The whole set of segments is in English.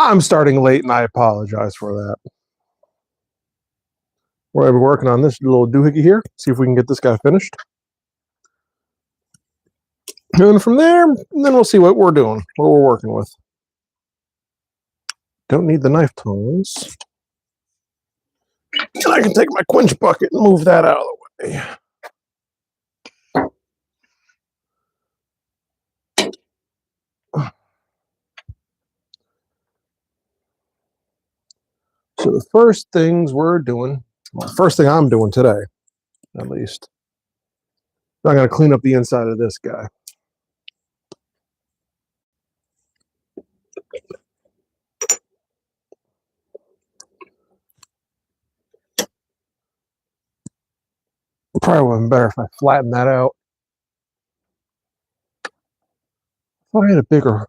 I'm starting late, and I apologize for that. We're going to be working on this little doohickey here. See if we can get this guy finished. And from there, then we'll see what we're doing, what we're working with. Don't need the knife tongs. And I can take my quench bucket and move that out of the way. So the first things we're doing, well, first thing I'm doing today, at least, I'm going to clean up the inside of this guy. Probably would have been better if I flattened that out. I thought I had a bigger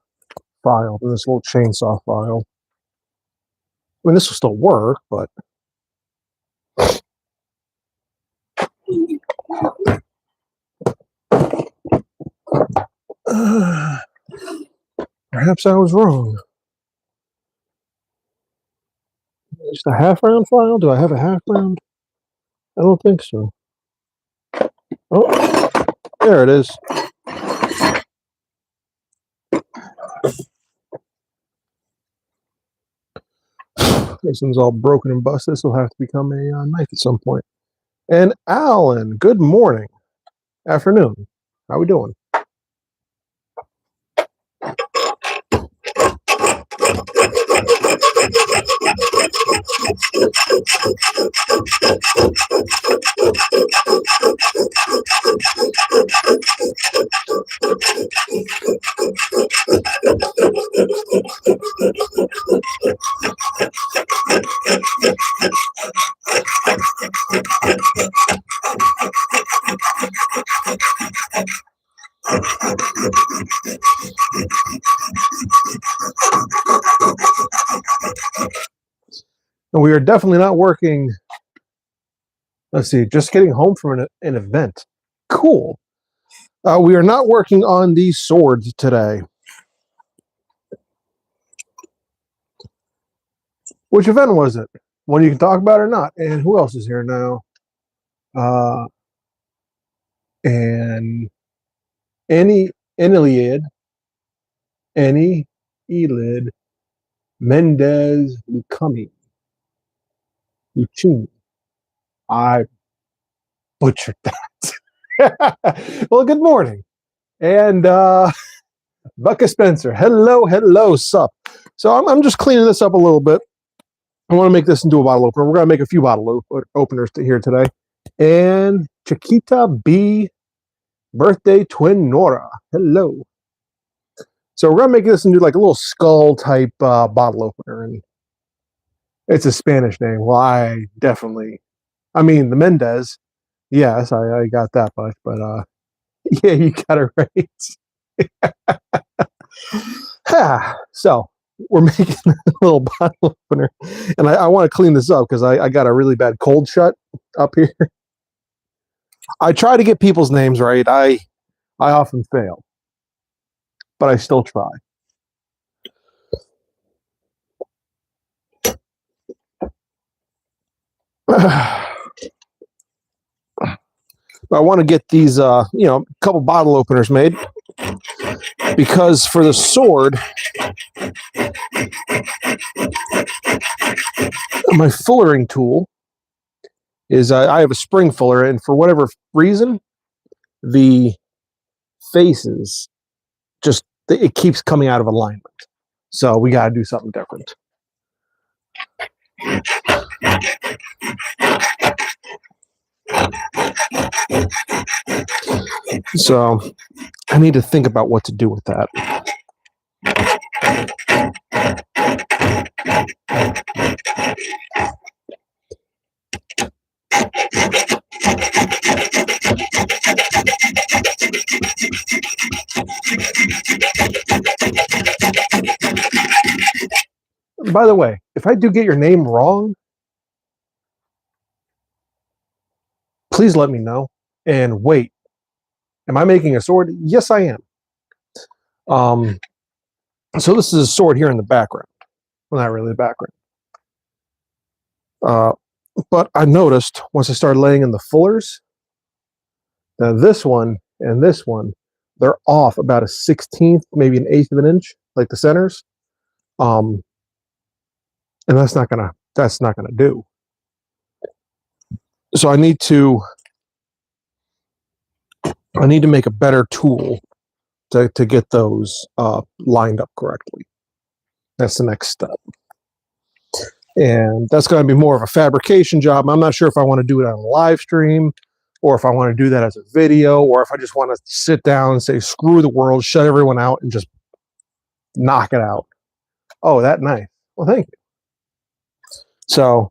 file than this little chainsaw file. I mean, this will still work, but perhaps I was wrong. Just a half-round file? Do I have a half-round? I don't think so. Oh, there it is. This one's all broken and busted. This will have to become a knife at some point. And Alan, good morning, afternoon. How we doing? And we are definitely not working. Let's see, just getting home from an event. Cool. We are not working on these swords today. Which event was it? One you can talk about or not? And who else is here now? And Eniliad, Elid, Mendez, Lucumi, Lucini. I butchered that. Well, good morning. And Bucka Spencer, hello, sup. So I'm just cleaning this up a little bit. I want to make this into a bottle opener. We're going to make a few bottle openers here today. And Chiquita B, birthday twin Nora, hello. So we're going to make this into like a little skull type bottle opener. And it's a Spanish name. Well, I mean, the Mendez. Yes, I got that much, but yeah, you got it right. So we're making a little bottle opener, and I want to clean this up because I got a really bad cold shut up here. I try to get people's names right. I often fail, but I still try. I want to get these, a couple bottle openers made because for the sword, my fullering tool is I have a spring fuller, and for whatever reason, the faces it keeps coming out of alignment. So we got to do something different. So I need to think about what to do with that. By the way, if I do get your name wrong, please let me know. And wait, am I making a sword? Yes, I am. So this is a sword here in the background. Well, not really the background. But I noticed once I started laying in the fullers, now this one and this one, they're off about a 16th, maybe an eighth of an inch, like the centers. And that's not gonna do. So I need to make a better tool to get those lined up correctly. That's the next step. And that's going to be more of a fabrication job. I'm not sure if I want to do it on a live stream or if I want to do that as a video or if I just want to sit down and say, screw the world, shut everyone out and just knock it out. Oh, that knife. Well, thank you. So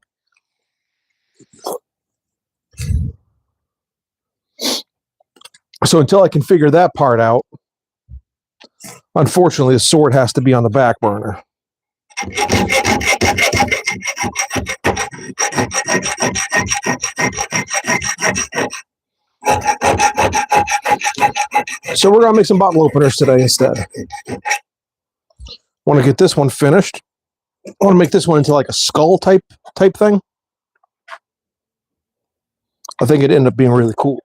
until I can figure that part out, unfortunately, the sword has to be on the back burner. So we're going to make some bottle openers today instead. Want to get this one finished. I want to make this one into like a skull type thing. I think it'd end up being really cool.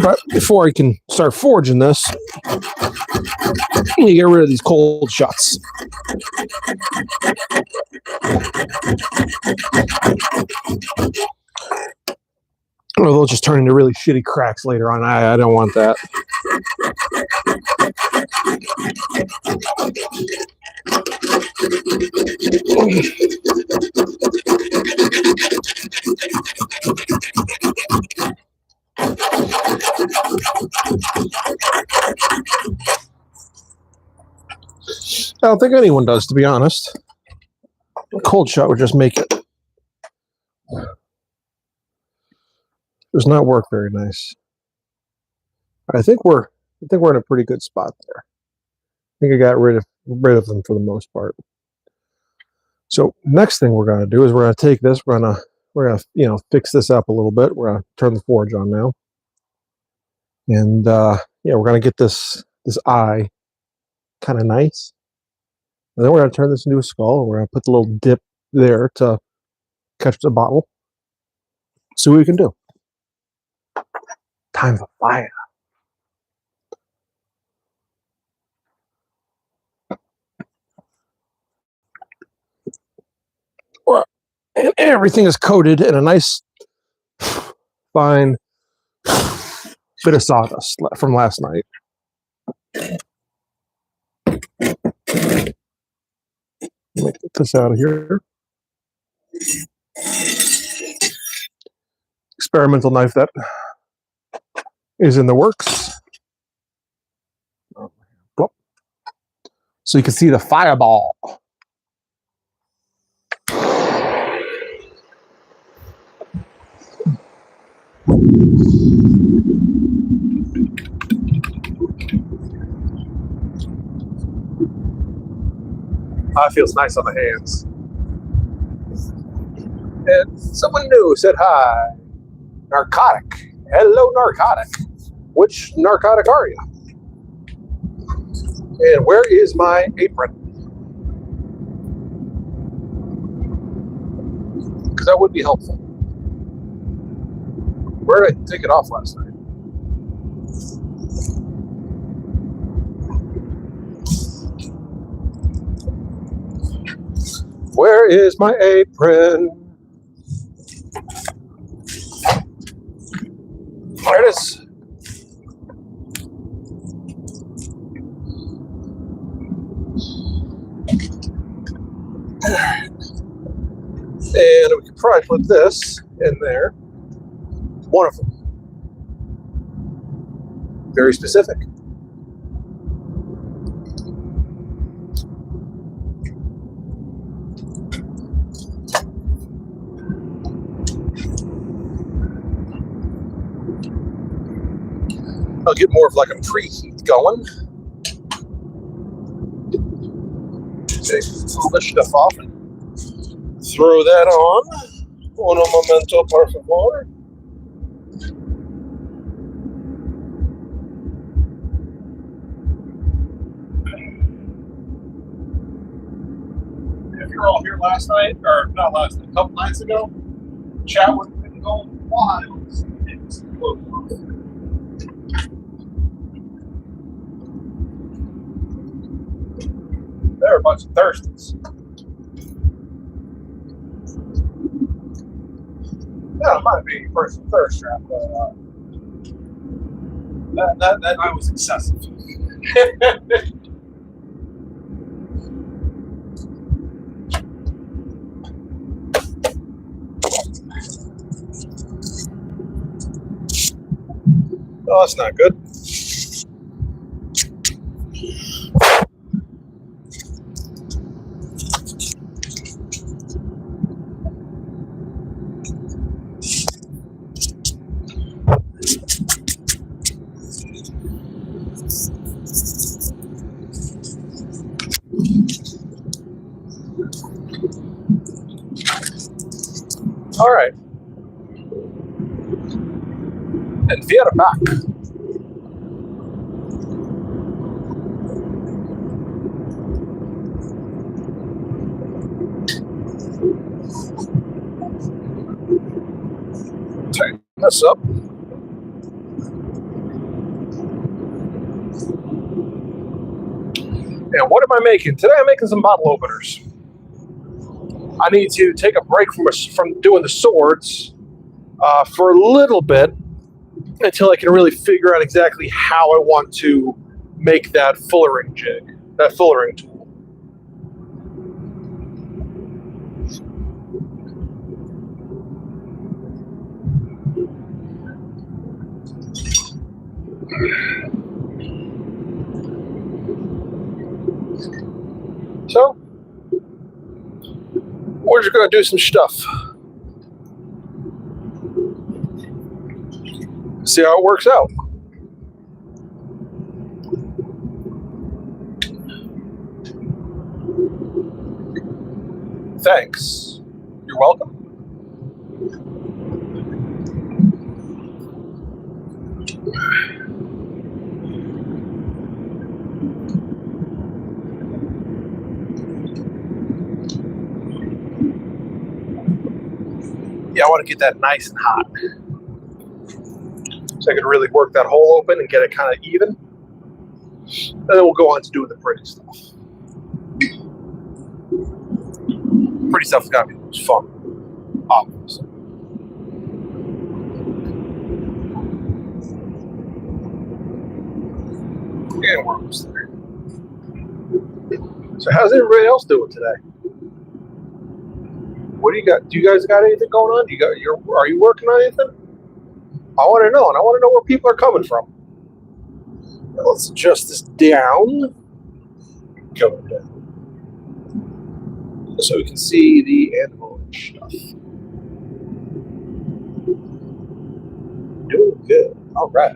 But before I can start forging this, you get rid of these cold shots. Or they'll just turn into really shitty cracks later on. I don't want that. I don't think anyone does, to be honest. A cold shot would just make it. Does not work very nice. I think we're in a pretty good spot there. I think I got rid of them for the most part. So next thing we're going to do is we're going to take this. We're going to fix this up a little bit. We're going to turn the forge on now, and we're going to get this eye kind of nice. And then we're going to turn this into a skull. And we're going to put the little dip there to catch the bottle. See what we can do. Time for fire. And everything is coated in a nice, fine bit of sawdust from last night. Let me get this out of here. Experimental knife that is in the works. So you can see the fireball. It feels nice on the hands. And someone new said hi. Narcotic. Hello, narcotic. Which narcotic are you? And where is my apron? Because that would be helpful. Where did I take it off last night? Where is my apron? There it is. And we could probably put this in there. Wonderful. Very specific. I'll get more of like a preheat going. Take all this stuff off and throw that on. Uno momento, por favor. If you were all here last night, or not last night, a couple nights ago, chat would have been going wild. It's They're a bunch of thirsties. That might be a personal thirst trap, but that night was excessive. Oh, that's not good. All right. And wir back. Tighten this up. And what am I making? Today I'm making some bottle openers. I need to take a break from doing the swords for a little bit until I can really figure out exactly how I want to make that fullering jig, that fullering tool. So, we're just going to do some stuff. See how it works out. Thanks. You're welcome. Yeah, I want to get that nice and hot. So I can really work that hole open and get it kind of even. And then we'll go on to doing the pretty stuff. Pretty stuff's got to be the most fun, obviously. And we're almost there. So how's everybody else doing today? What do you got? Do you guys got anything going on? Are you working on anything? I want to know, and I want to know where people are coming from. Now let's adjust this down. Go down. So we can see the animal and stuff. Doing good. All right.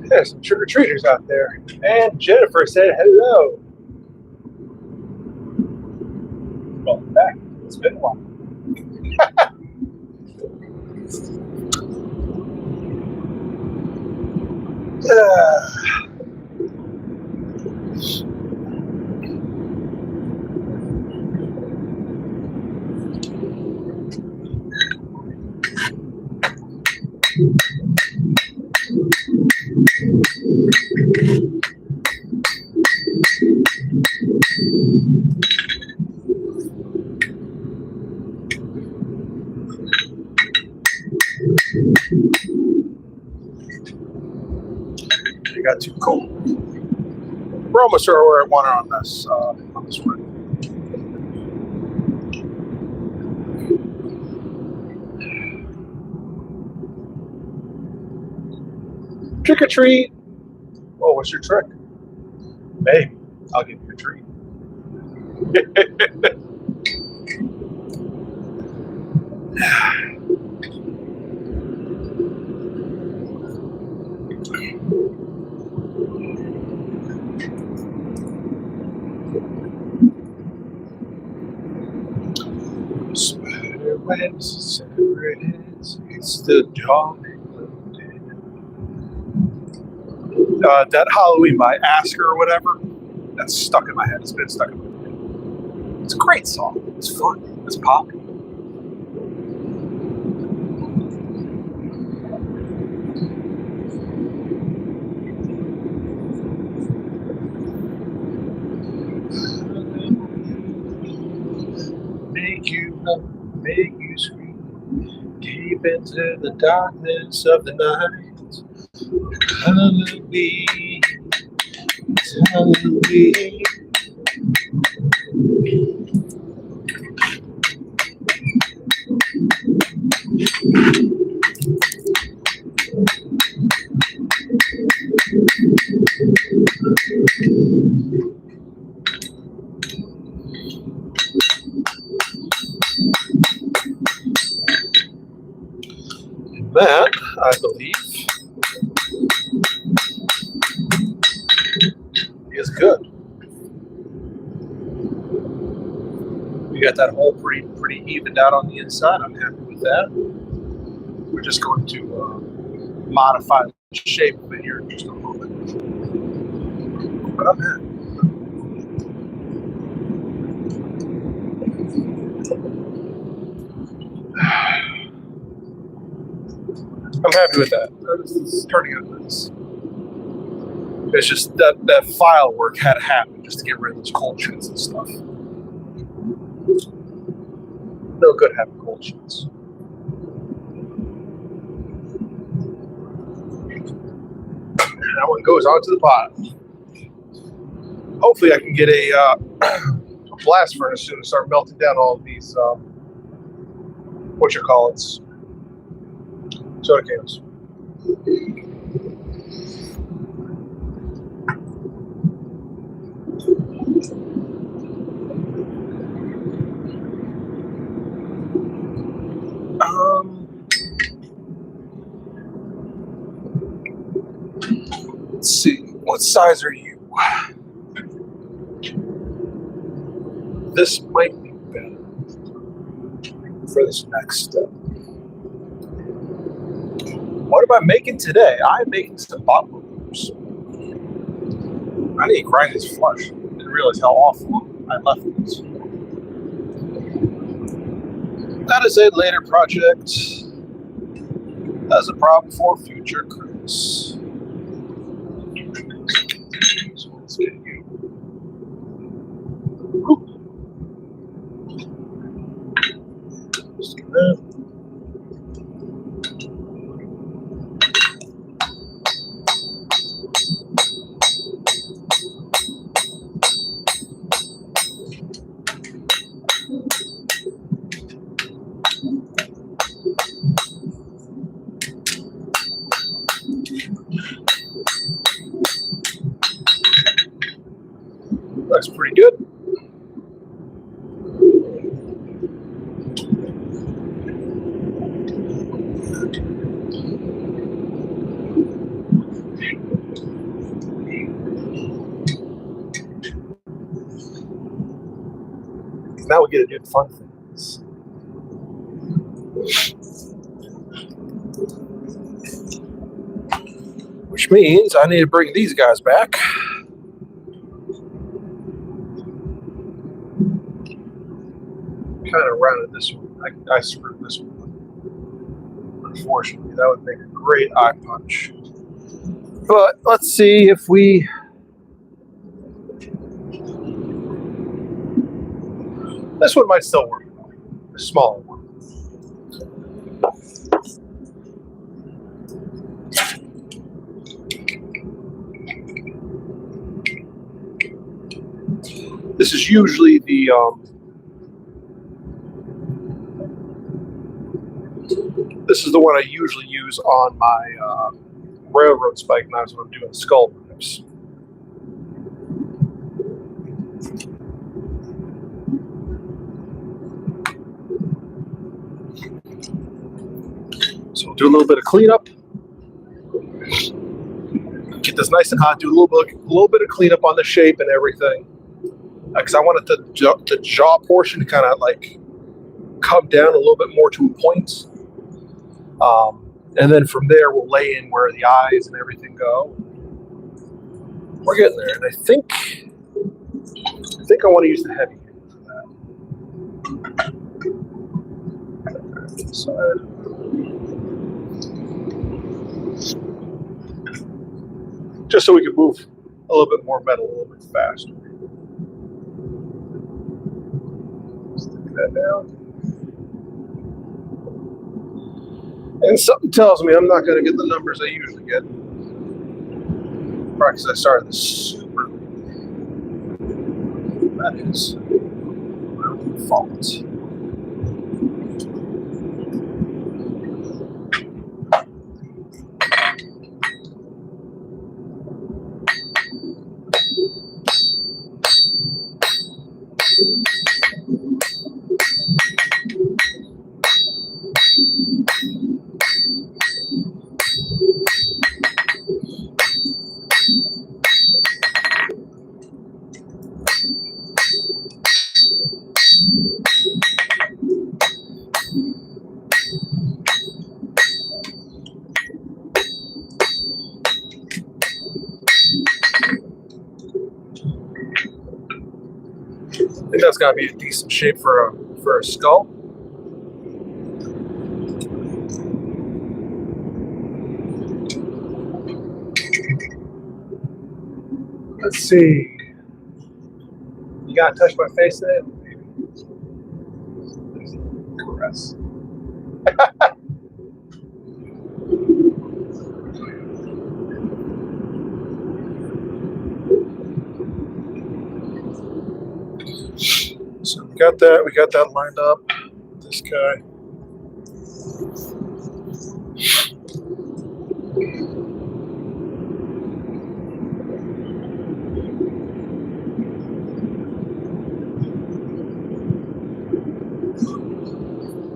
There's some trick-or-treaters out there. And Jennifer said hello. Welcome back. It's been a while. got too cold. We're almost sure where I want it on this one. Trick or treat. Oh, what's your trick? Maybe I'll give you a treat. Spiderwebs, it's the dawning day. That Halloween by Asker or whatever, that's stuck in my head. It's been stuck in my head. It's a great song. It's fun. It's poppy. Make you love, make you scream, deep into the darkness of the night. Halloween, Halloween. That, I believe, is good. We got that hole pretty evened out on the inside. I'm happy with that. We're just going to modify the shape of it here in just a moment. But I'm happy. I'm happy with that. It's turning out nice. It's just that file work had to happen just to get rid of those cold sheets and stuff. No good having cold sheets. And that one goes onto the pot. Hopefully I can get a blast furnace soon and start melting down all of these, soda cans. Let's see, what size are you? This might be better for this next step. What am I making today? I'm making some bottle openers. I need to grind these flush. I didn't realize how awful I left this. That is a later project. That's a problem for future Chris. So let's get you. Just do that. Looks pretty good. Now we get to do the fun things. Which means I need to bring these guys back. Kind of rounded this one. I screwed this one. Unfortunately, that would make a great eye punch. But let's see if we. This one might still work. The smaller one. this is usually the this is the one I usually use on my railroad spike knives when I'm doing skull knives. So we'll do a little bit of cleanup. Get this nice and hot. Do a little bit of cleanup on the shape and everything, because I want the jaw portion to kind of like come down a little bit more to a point. And then from there, we'll lay in where the eyes and everything go. We're getting there, and I think I want to use the heavy hand for that. Just so we can move a little bit more metal a little bit faster. Stick that down. And something tells me I'm not going to get the numbers I usually get. Probably because I started this super late. That is my own fault. I think that's got to be a decent shape for a skull. Let's see. You gotta touch my face today? Caress. So we got that lined up. This guy.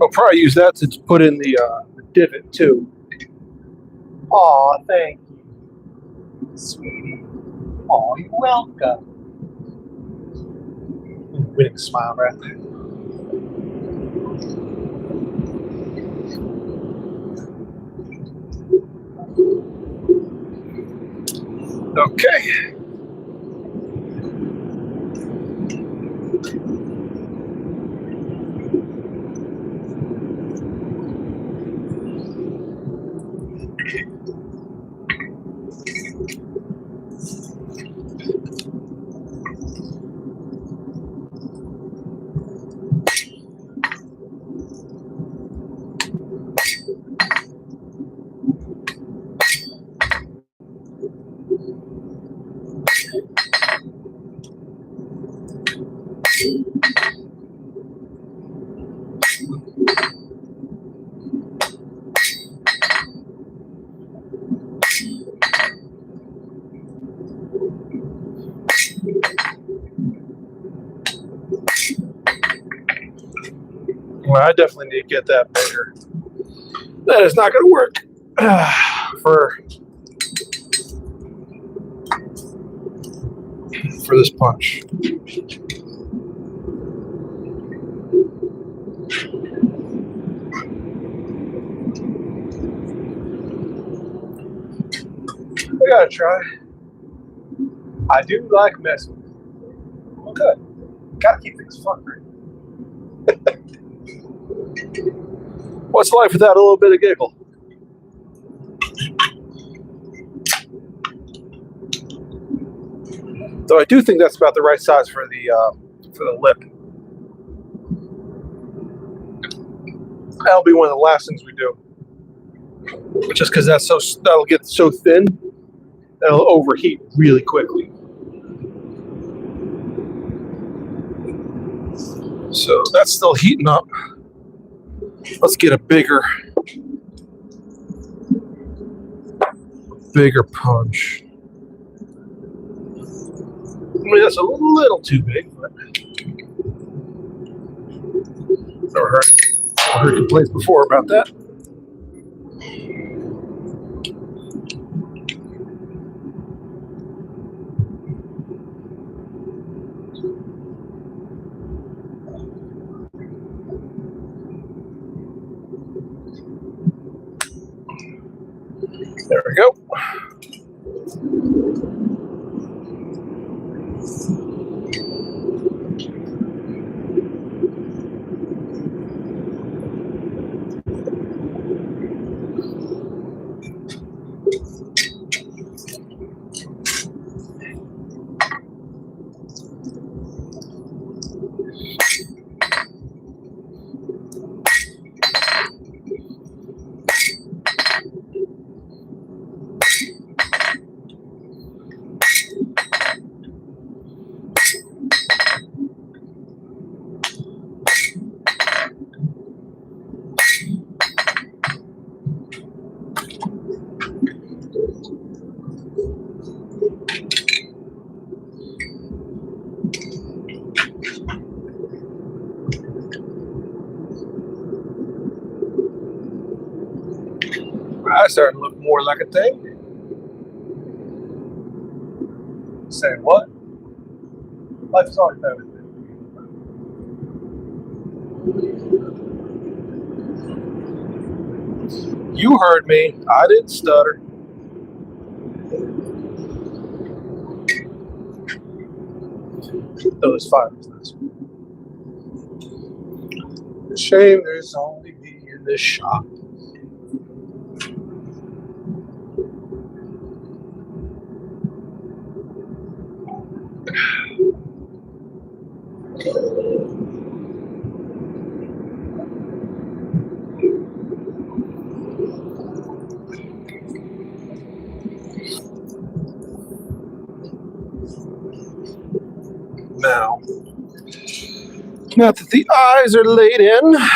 I'll probably use that to put in the divot too. Aw, thank you, sweetie. Aw, you're welcome. Winning smile right there. Okay. Well, I definitely need to get that bigger. That is not going to work for this punch. We gotta try. I do like messing with it. Well, good. Gotta keep things fun, right? What's life without a little bit of giggle? Though I do think that's about the right size for the lip. That'll be one of the last things we do. Just because that'll get so thin that it'll overheat really quickly. So that's still heating up. Let's get a bigger punch. I mean, that's a little too big, but never heard complaints before about that. There we go. I started to look more like a thing. Saying what? Life is always better. You heard me. I didn't stutter. Those fires. Shame there's only me in this shop. Now that the eyes are laid in, I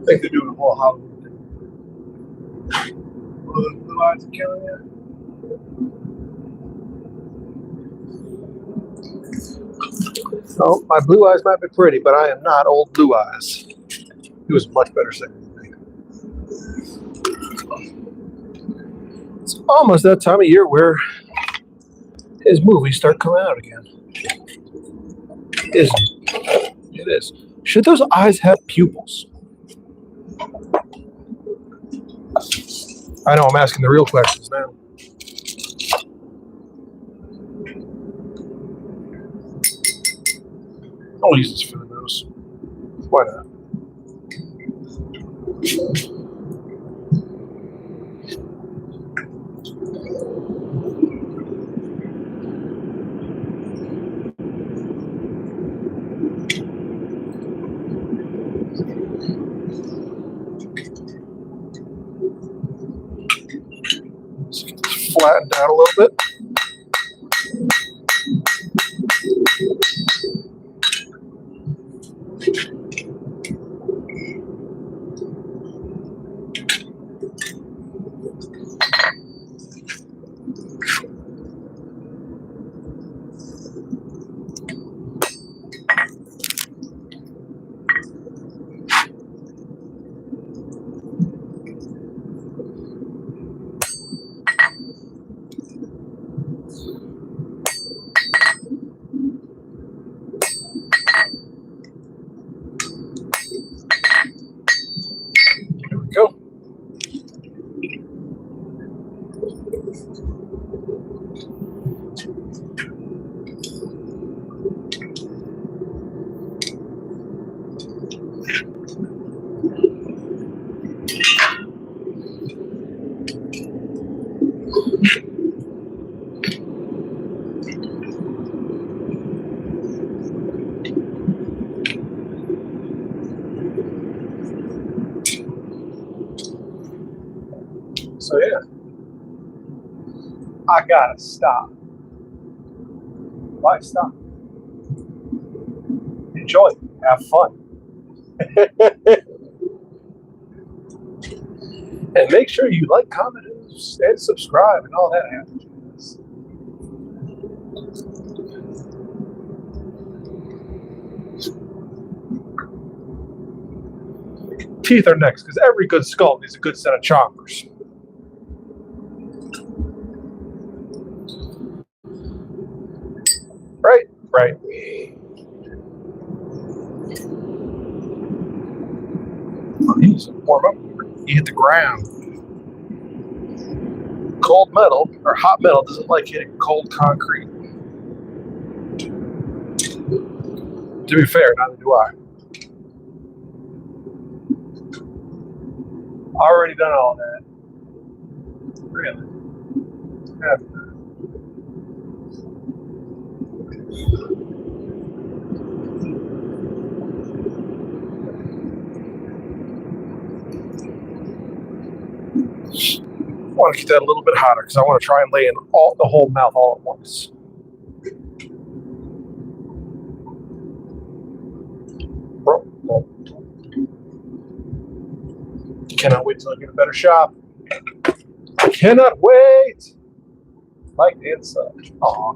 think they're doing a whole Halloween thing. Blue eyes are killing you. Oh, my blue eyes might be pretty, but I am not old Blue Eyes. He was a much better singer than me. It's almost that time of year where his movies start coming out again. Isn't it? It is. Should those eyes have pupils? I know I'm asking the real questions now. I'll use this for the nose. Why not? Flattened out a little bit. Go. So yeah, I gotta stop. Why stop? Enjoy. Have fun. And make sure you like, comment, and subscribe and all that happens. Teeth are next, because every good skull needs a good set of chompers. Right? Right. You need to warm up. You hit the ground. Cold metal, or hot metal, doesn't like hitting cold concrete. To be fair, neither do I. Already done all that. Really? Yeah. I want to get that a little bit hotter because I want to try and lay in the whole mouth all at once. Cannot wait till I get a better shop. Cannot wait. Like and such. Aw.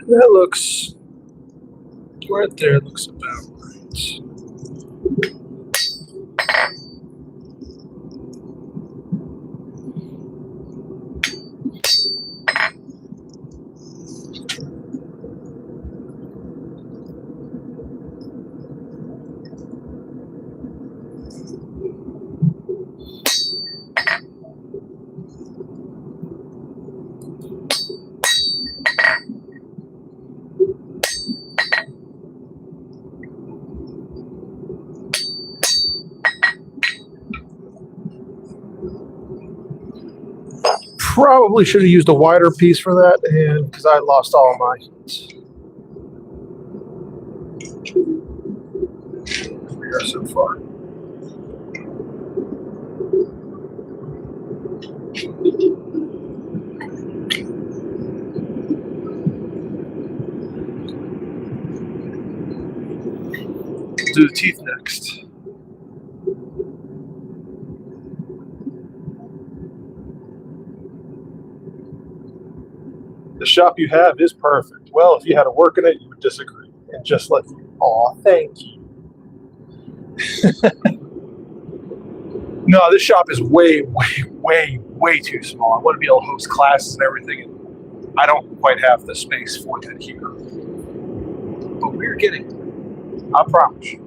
That looks right there. Looks about right. Probably should have used a wider piece for that, and because I lost all my heat. We are so far. Do the teeth next. The shop you have is perfect. Well, if you had to work in it, you would disagree. And just let you. Aw, thank you. No, this shop is way too small. I want to be able to host classes and everything, and I don't quite have the space for that here. But we're getting there. I promise you.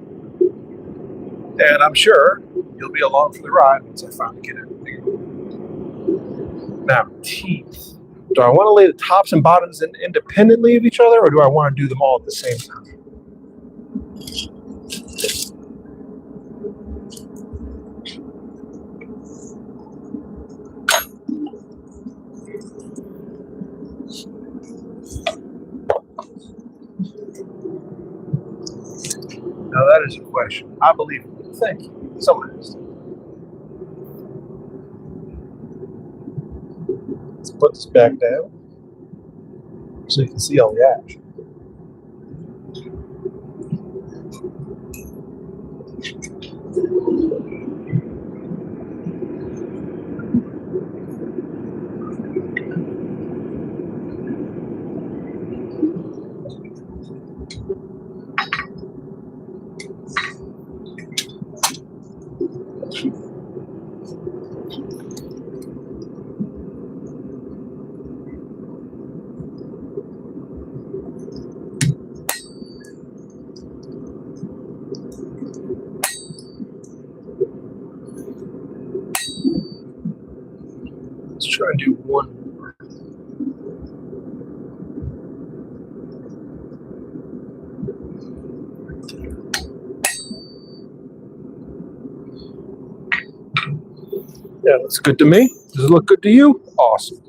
And I'm sure you'll be along for the ride once I finally get everything. Now, teeth. Do I want to lay the tops and bottoms in independently of each other, or do I want to do them all at the same time? Now that is a question. I believe it. Thank you. Someone has to. Let's put this back down so you can see all the action. try and do one more. Yeah, looks good to me. Does it look good to you? Awesome.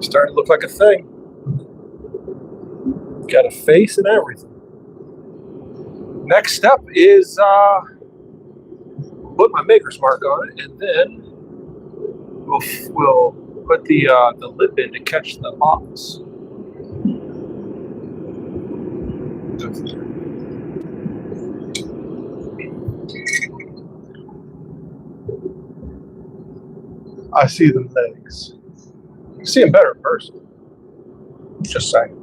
Starting to look like a thing. Got a face and everything. Next step is put my maker's mark on it, and then we'll put the lip in to catch the office. I see the legs. You see them better in person. Just saying.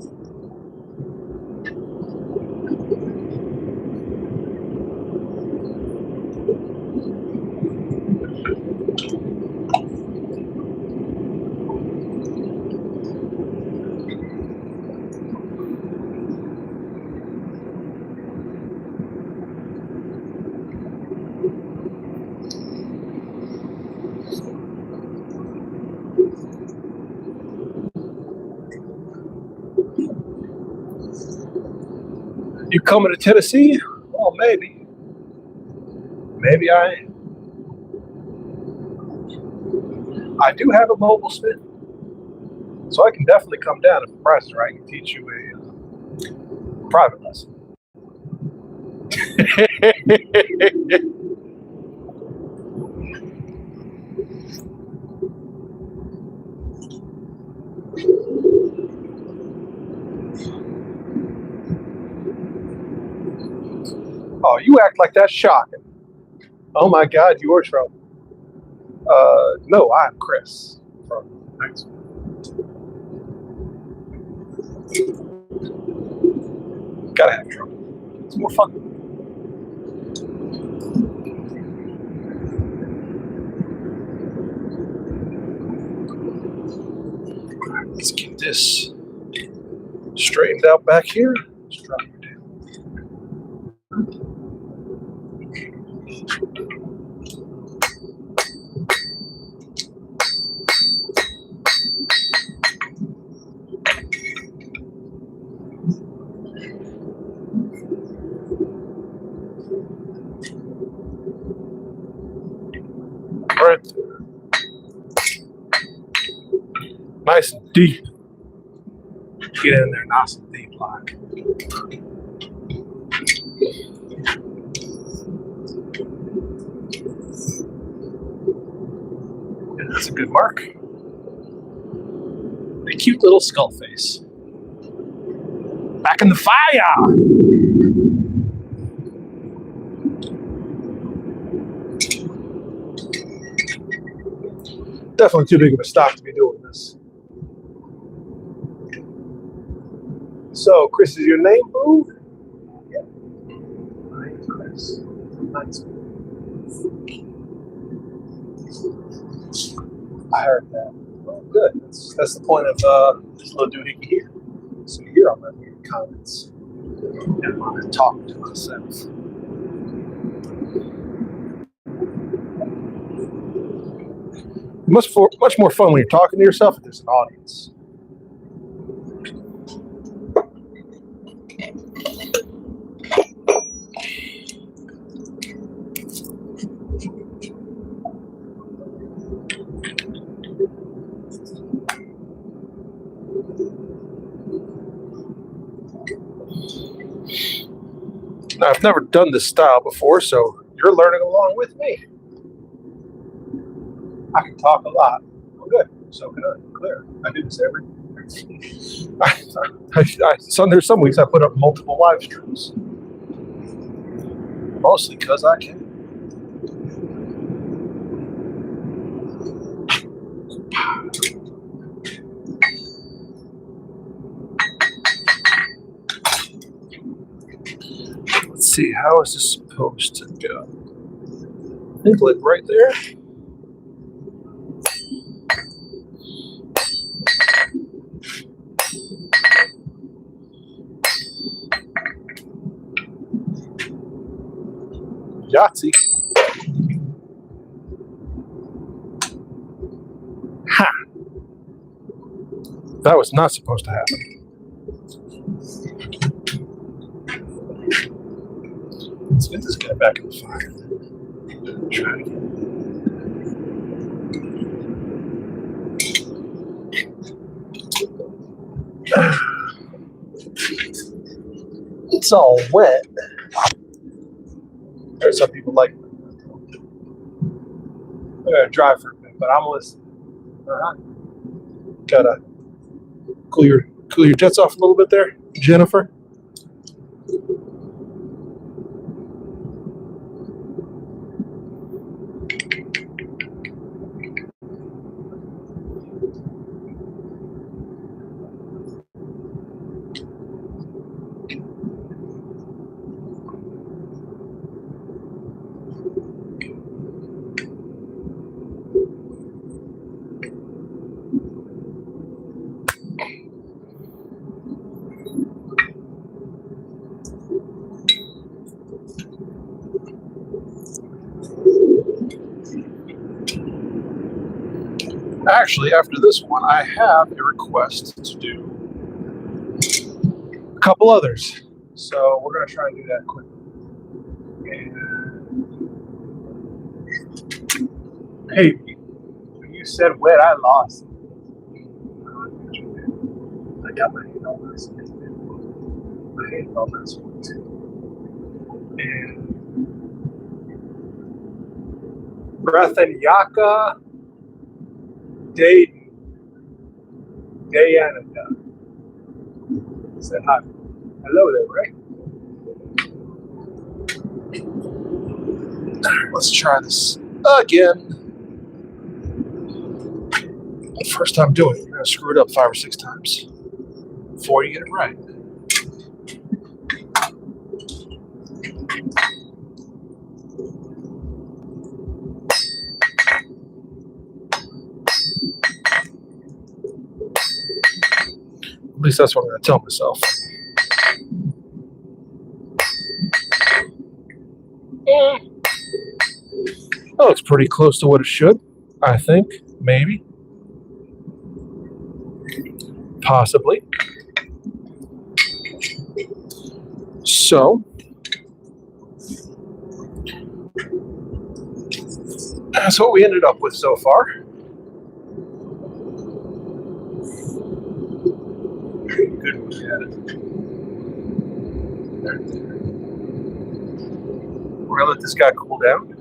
You coming to Tennessee? Well, maybe. Maybe I am. I do have a mobile smith, so I can definitely come down if the price is right and teach you a private lesson. Oh, you act like that's shocking. Oh my God, you're trouble. No, I'm Chris from Knightsmith. Gotta have trouble. It's more fun. Let's get this straightened out back here. Let's drop it down. Right there. Nice and deep. Get in there nice and deep like. Yeah, that's a good mark. A cute little skull face. Back in the fire! Definitely too big of a stock to be doing this. So, Chris is your name, boo? Yeah. My name is Chris. Knightsmith. I heard that. Well, good. That's the point of this little doohickey here. So here I'm going to read comments. And I'm going to talk to myself. Much more fun when you're talking to yourself if there's an audience. Now, I've never done this style before, so you're learning along with me. I can talk a lot. Well, good. So can I. Clear. I do this every. There's some weeks I put up multiple live streams. Mostly because I can. Let's see, how is this supposed to go? Click right there. Yahtzee. Ha! That was not supposed to happen. Let's get this guy back in the fire. Try it again. It's all wet. There's some people like it. I'm gonna drive for a bit, but I'm listening. Gotta cool your jets off a little bit there, Jennifer. Actually, after this one, I have a request to do a couple others. So we're going to try and do that quickly. And hey, when you said wet, I lost. I got my hand on this. My hand on this one too. And Brathanyaka Dayananda said hi. Hello there, right? Alright, let's try this again. First time doing it, you're going to screw it up 5 or 6 times before you get it right. At least that's what I'm going to tell myself. That looks pretty close to what it should, I think. Maybe. Possibly. So, that's what we ended up with so far. Good look at it. Right there. We're going to let this guy cool down.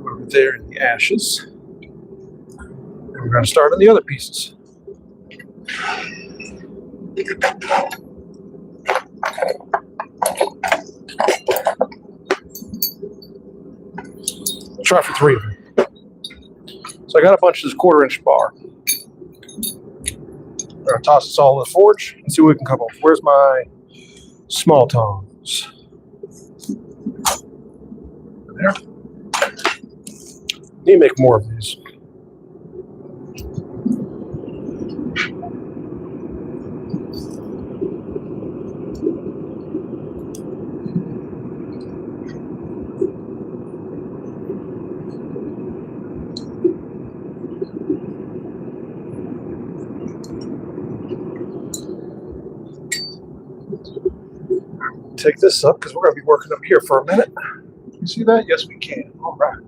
Over there in the ashes. And we're going to start on the other pieces. We'll try for 3 of them. So I got a bunch of this 1/4-inch bar. We're going to toss this all in the forge and see what we can come up with. Where's my small tongs? There. Need to make more of these. Take this up because we're going to be working up here for a minute. You see that? Yes, we can. All right.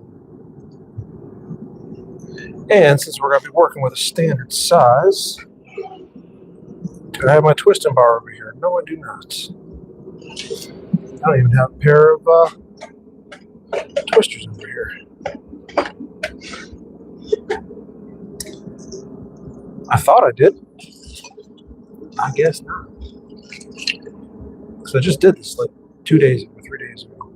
And since we're going to be working with a standard size, do I have my twisting bar over here? No, I do not. I don't even have a pair of twisters over here. I thought I did. I guess not. So I just did this like 2 days ago, 3 days ago.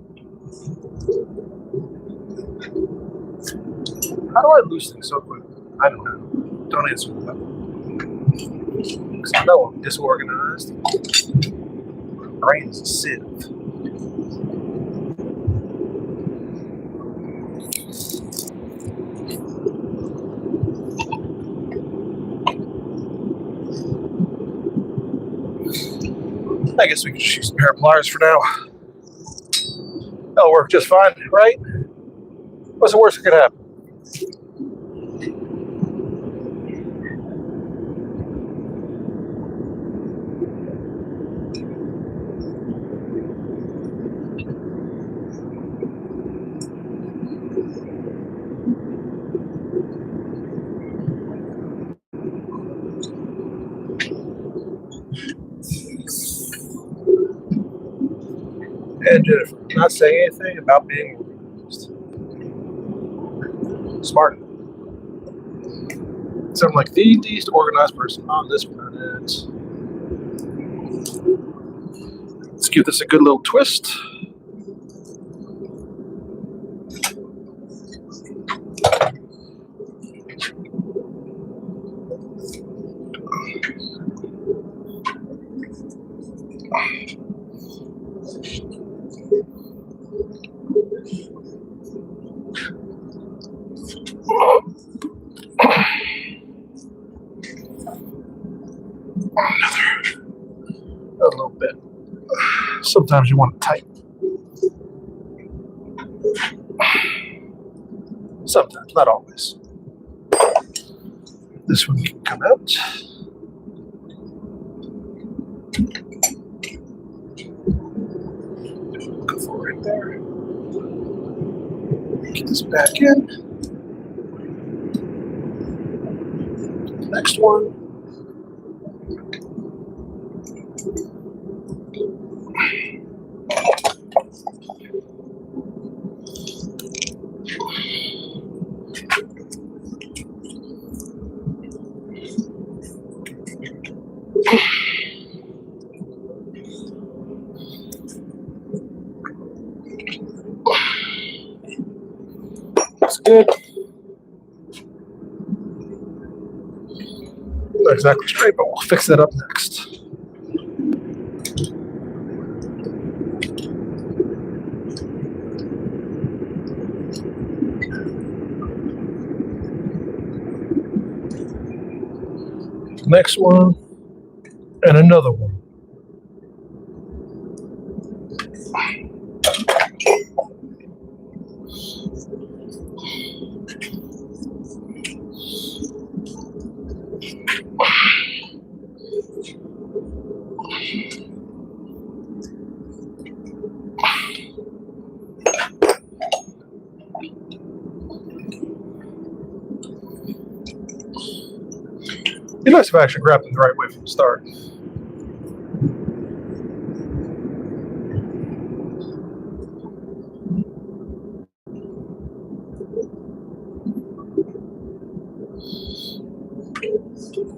How do I lose things so quick? I don't know. Don't answer that. Because I know I'm disorganized. My brain is a sieve. I guess we can just use a pair of pliers for now. That'll work just fine, right? What's the worst that could happen? And Jennifer, not saying anything about being organized. Smart. So I'm like the least organized person on this planet. Let's give this a good little twist. A little bit. Sometimes you want it tight. Sometimes, not always. This one can come out. Go for right there. Get this back in. Next one. That's good. Not exactly straight, but we'll fix that up next. Next one, and another one. Be nice if I actually grabbed them the right way from the start.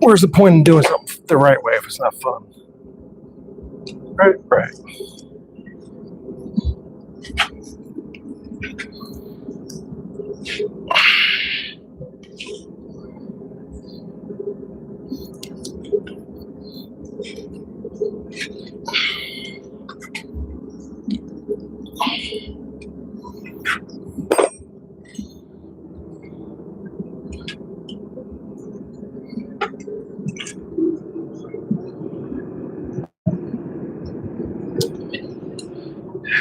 Where's the point in doing something the right way if it's not fun? Right, right.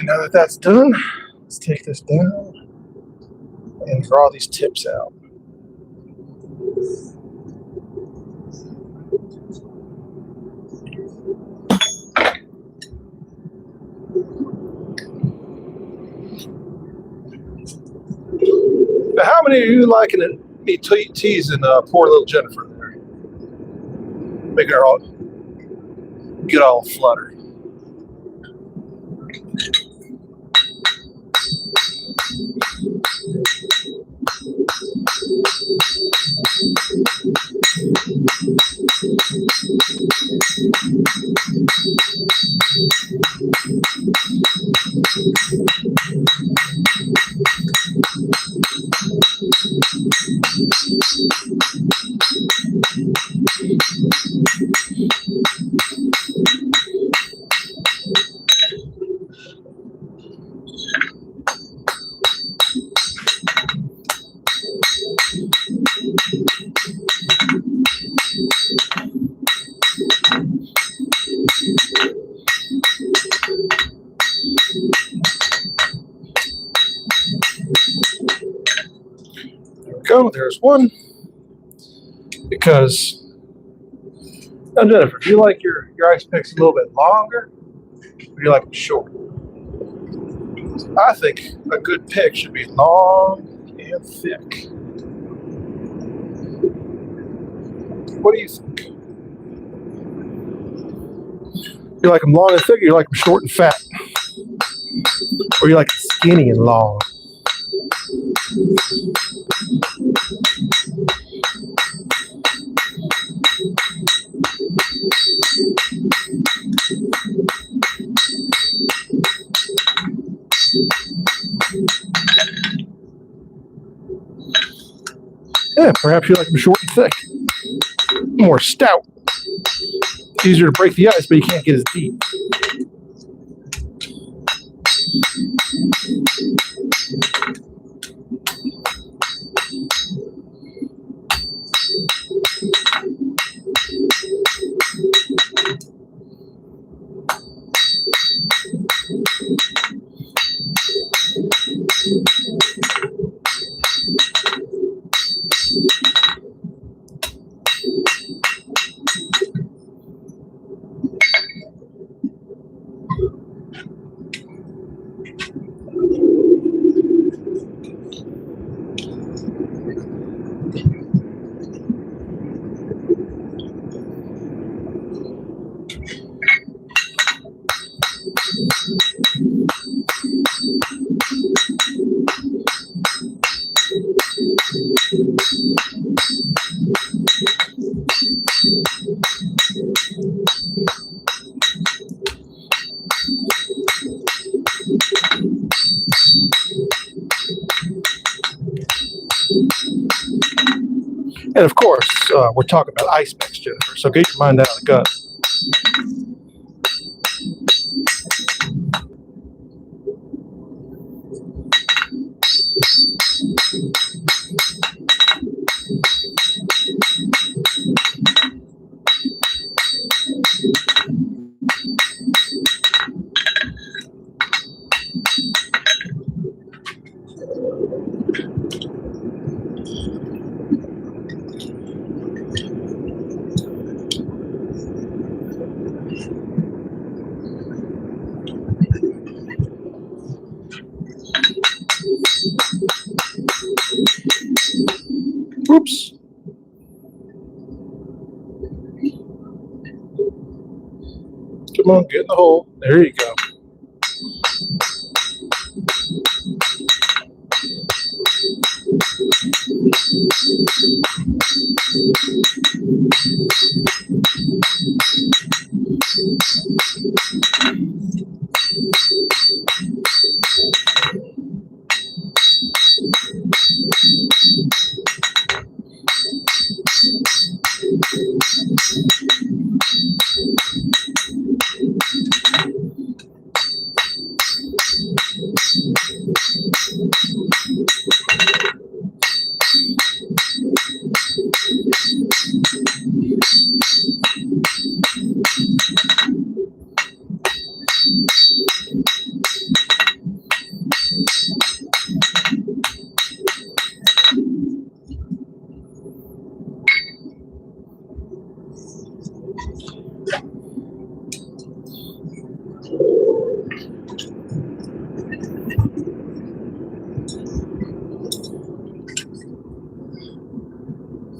Now that that's done, let's take this down and draw these tips out. Now, how many of you liking me teasing poor little Jennifer there? Making her all get all fluttered. go. There's one. Because now, Jennifer, do you like your ice picks a little bit longer, or do you like them short? I think a good pick should be long and thick. What do you think? You like them long and thick, or you like them short and fat? Or you like them skinny and long? Yeah, perhaps you like them short and thick. More stout. Easier to break the ice, but you can't get as deep. And of course, we're talking about ice picks, Jennifer. So get your mind out of the gun. Oops. Come on, get in the hole. There you go.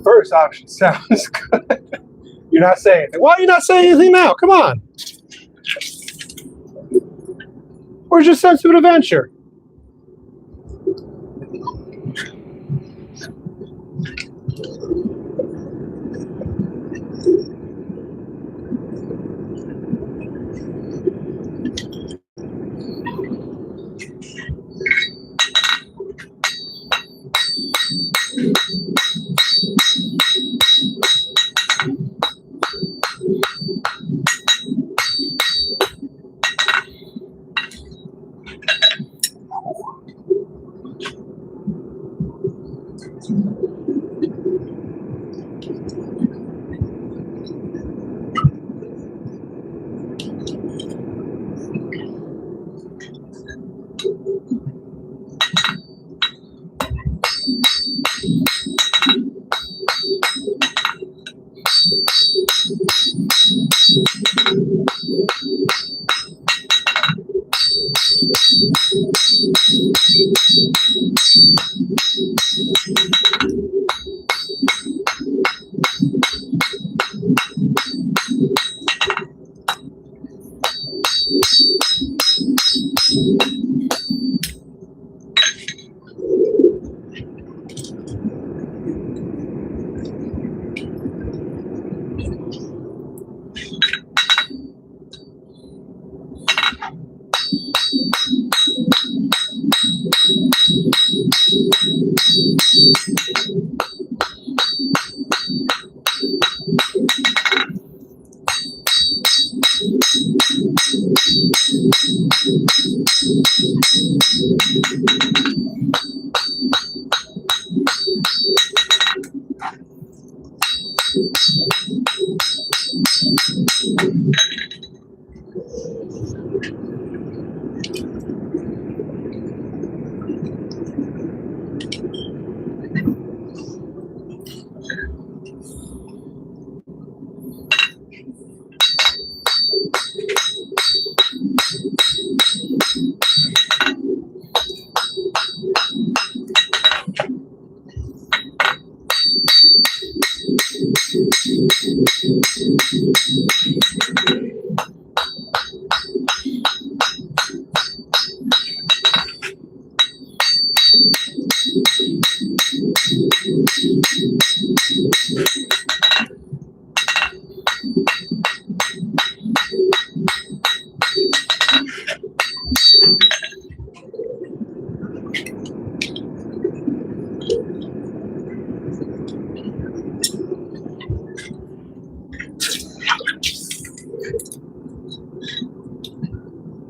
First option sounds good. You're not saying anything. Why are you not saying anything now? Come on. Where's your sense of adventure?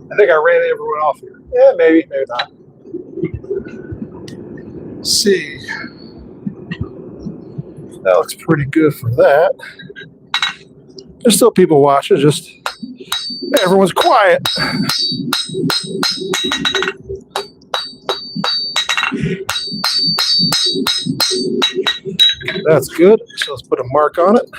I think I ran everyone off here. Yeah, maybe not. Let's see. That looks pretty good for that. There's still people watching, just everyone's quiet. That's good. So let's put a mark on it.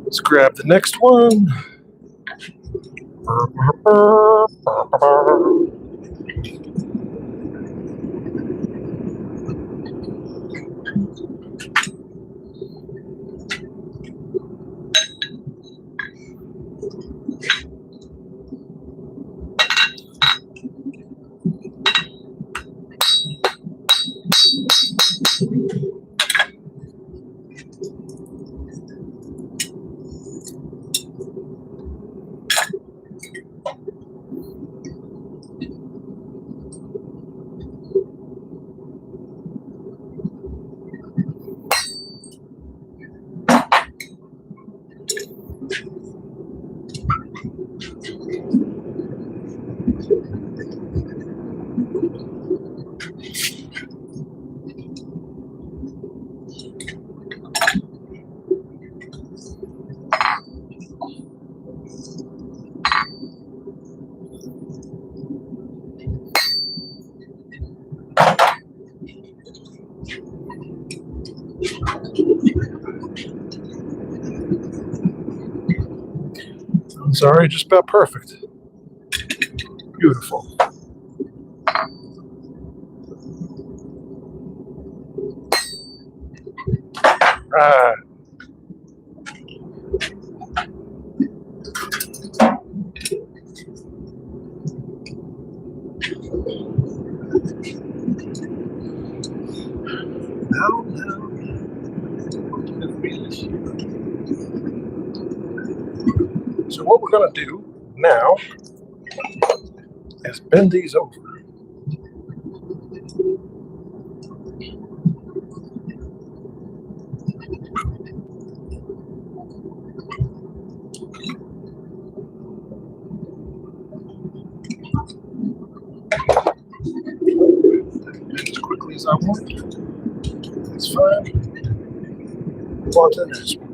Let's grab the next one. I'm sorry, just about perfect. Beautiful. Right. So what we're going to do now is bend these over. As quickly as I want. It's fine. Move on to the next one.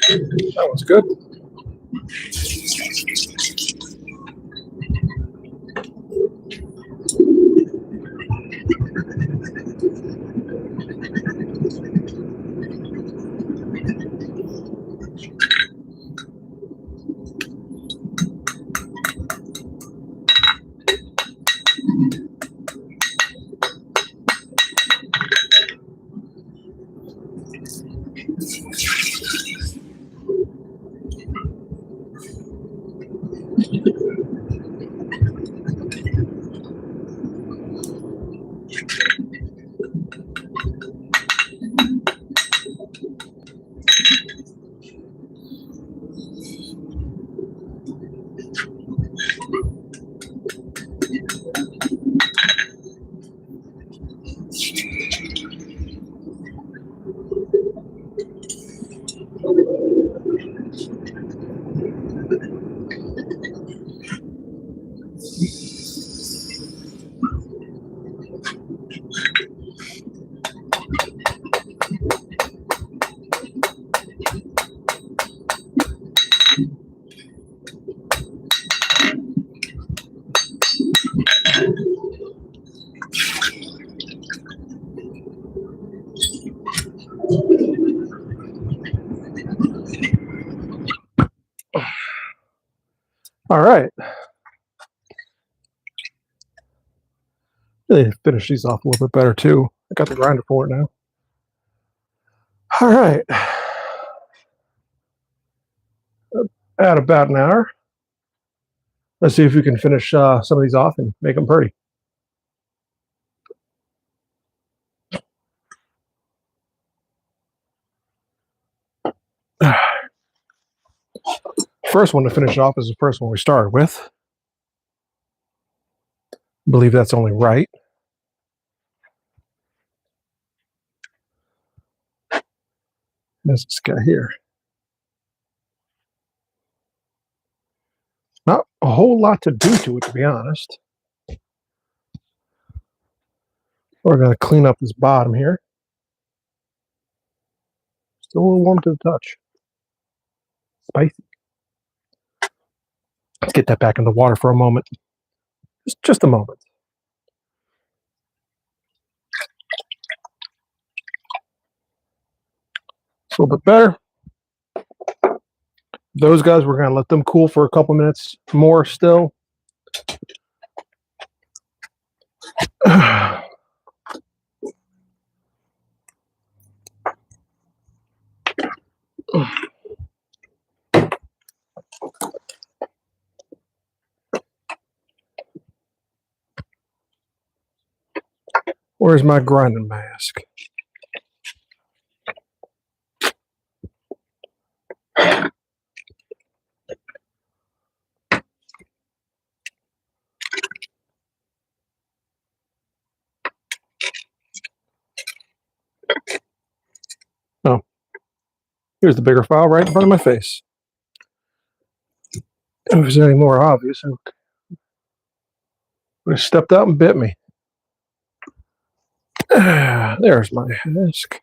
That was good. All right. Really finish these off a little bit better too. I got the grinder for it now. All right. At about an hour. Let's see if we can finish some of these off and make them pretty. First one to finish off is the first one we started with. I believe that's only right. There's this guy here. Not a whole lot to do to it, to be honest. We're going to clean up this bottom here. Still a little warm to the touch. Spicy. Let's get that back in the water for a moment. Just a moment. It's a little bit better. Those guys, we're going to let them cool for a couple minutes more still. Where's my grinding mask? Oh, here's the bigger file right in front of my face. If it's any more obvious, I would have stepped out and bit me. There's my mask.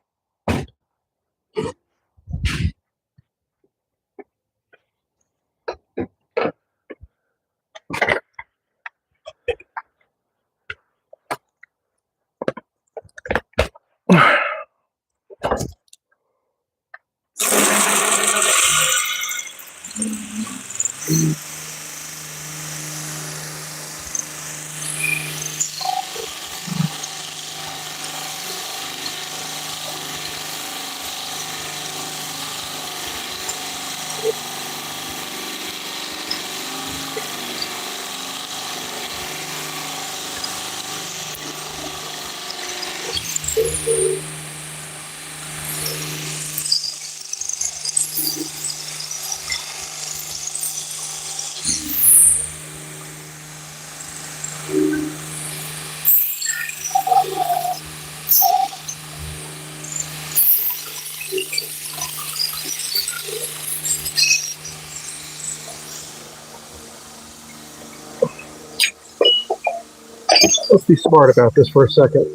Let's be smart about this for a second.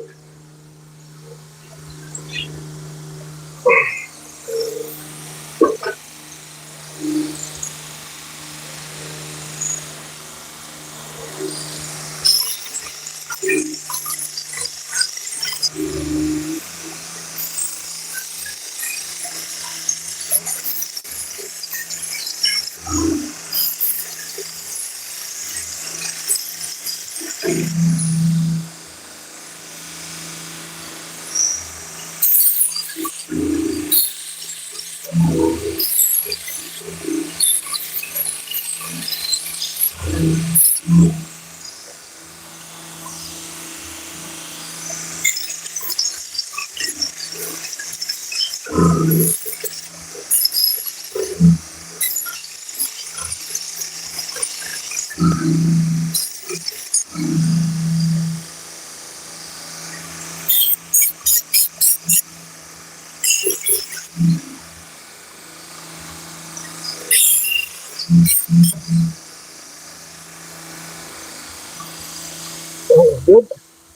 Oh, good.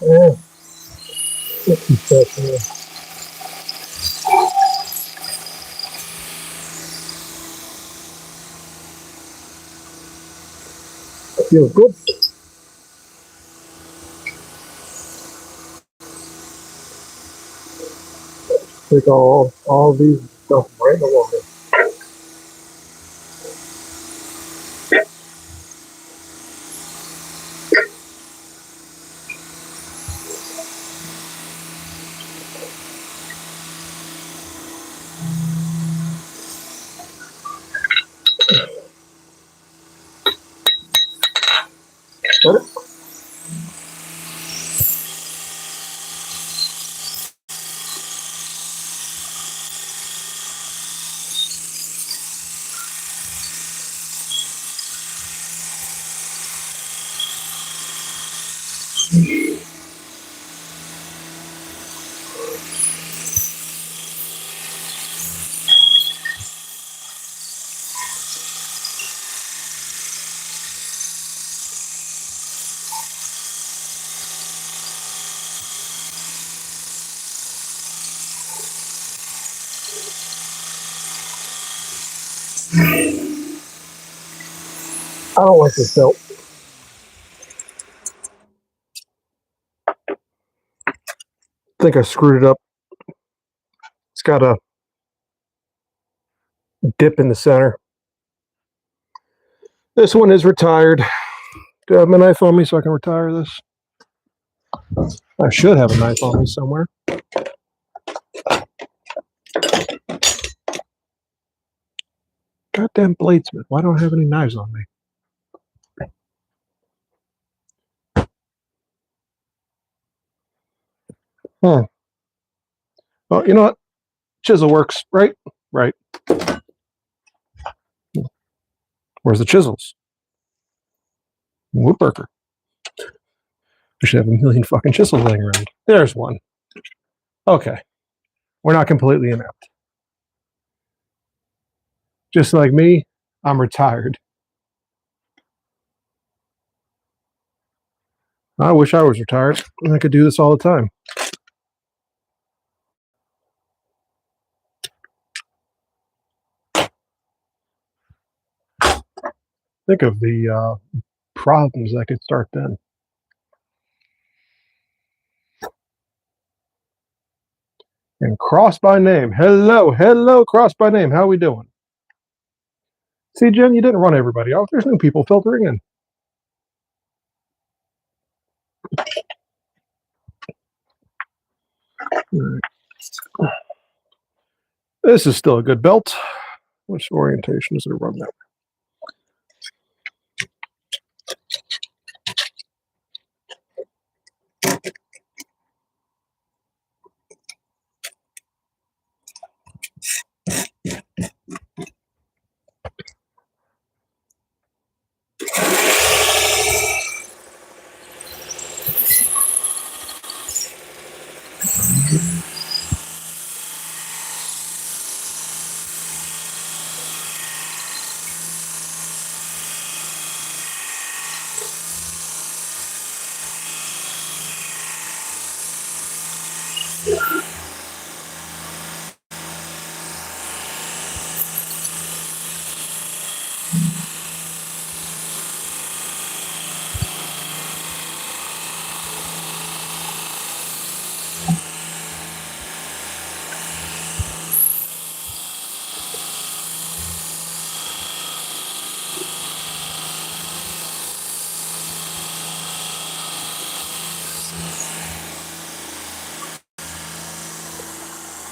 Yeah. Feels good. Take all these stuff right along there. Got it? I don't like this belt. I think I screwed it up. It's got a dip in the center. This one is retired. Do I have my knife on me so I can retire this? I should have a knife on me somewhere. Goddamn bladesmith. Why don't I have any knives on me? Huh. Well, you know what? Chisel works, right? Right. Where's the chisels? Woodworker. We should have a million fucking chisels laying around. There's one. Okay. We're not completely inept. Just like me, I'm retired. I wish I was retired and I could do this all the time. Think of the problems that could start then. And cross by name. Hello, cross by name. How we doing? See, Jen, you didn't run everybody off. There's new people filtering in. Right. This is still a good belt. Which orientation is it run now?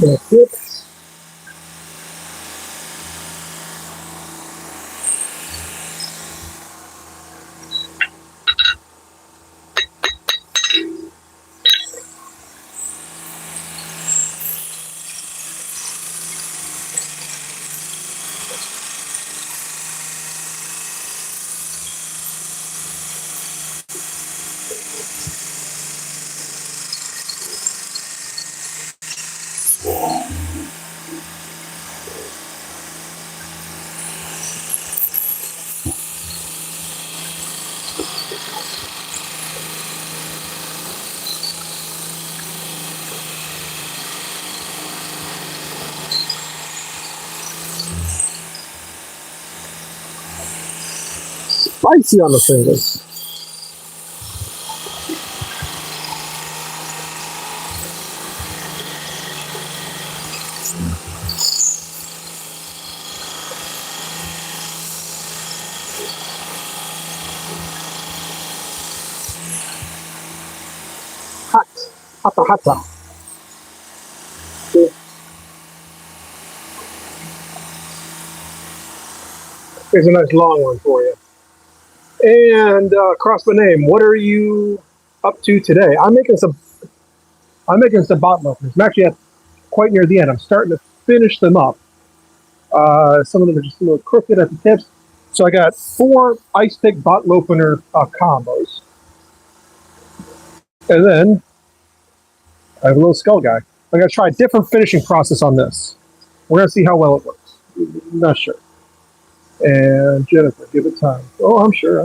That's it. Spicy on the fingers. Hot. Hata. Here's a nice long one for you. And cross the name. What are you up to today? I'm making some bottle openers. I'm actually at quite near the end. I'm starting to finish them up. Some of them are just a little crooked at the tips. So I got 4 ice pick bottle opener combos. And then I have a little skull guy. I'm going to try a different finishing process on this. We're going to see how well it works. Not sure. And Jennifer, give it time. Oh, I'm sure.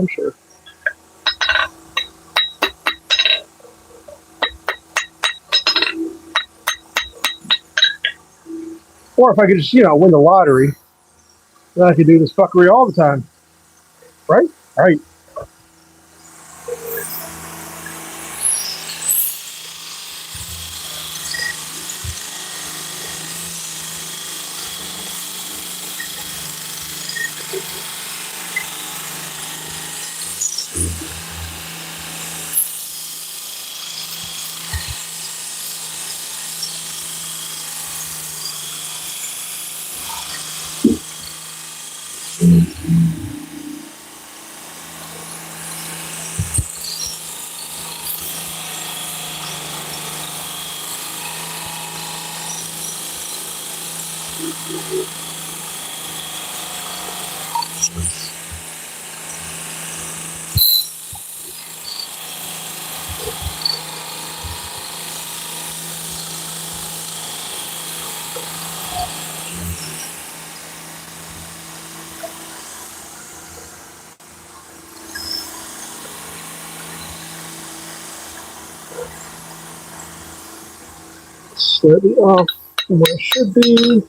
Or if I could just, win the lottery, then I could do this fuckery all the time. Right? Right. Slightly off from where it should be.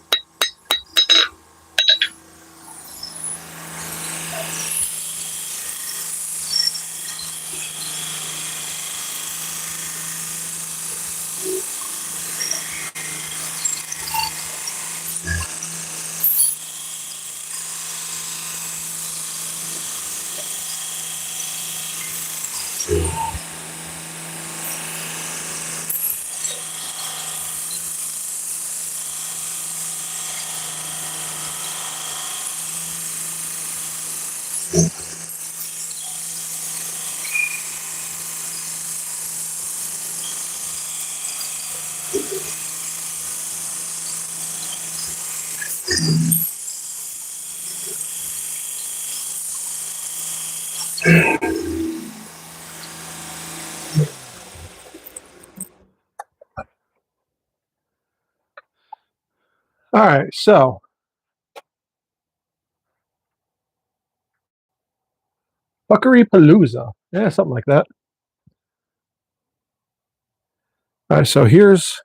All right, so Buckaroo Palooza. Yeah, something like that. All right, so here's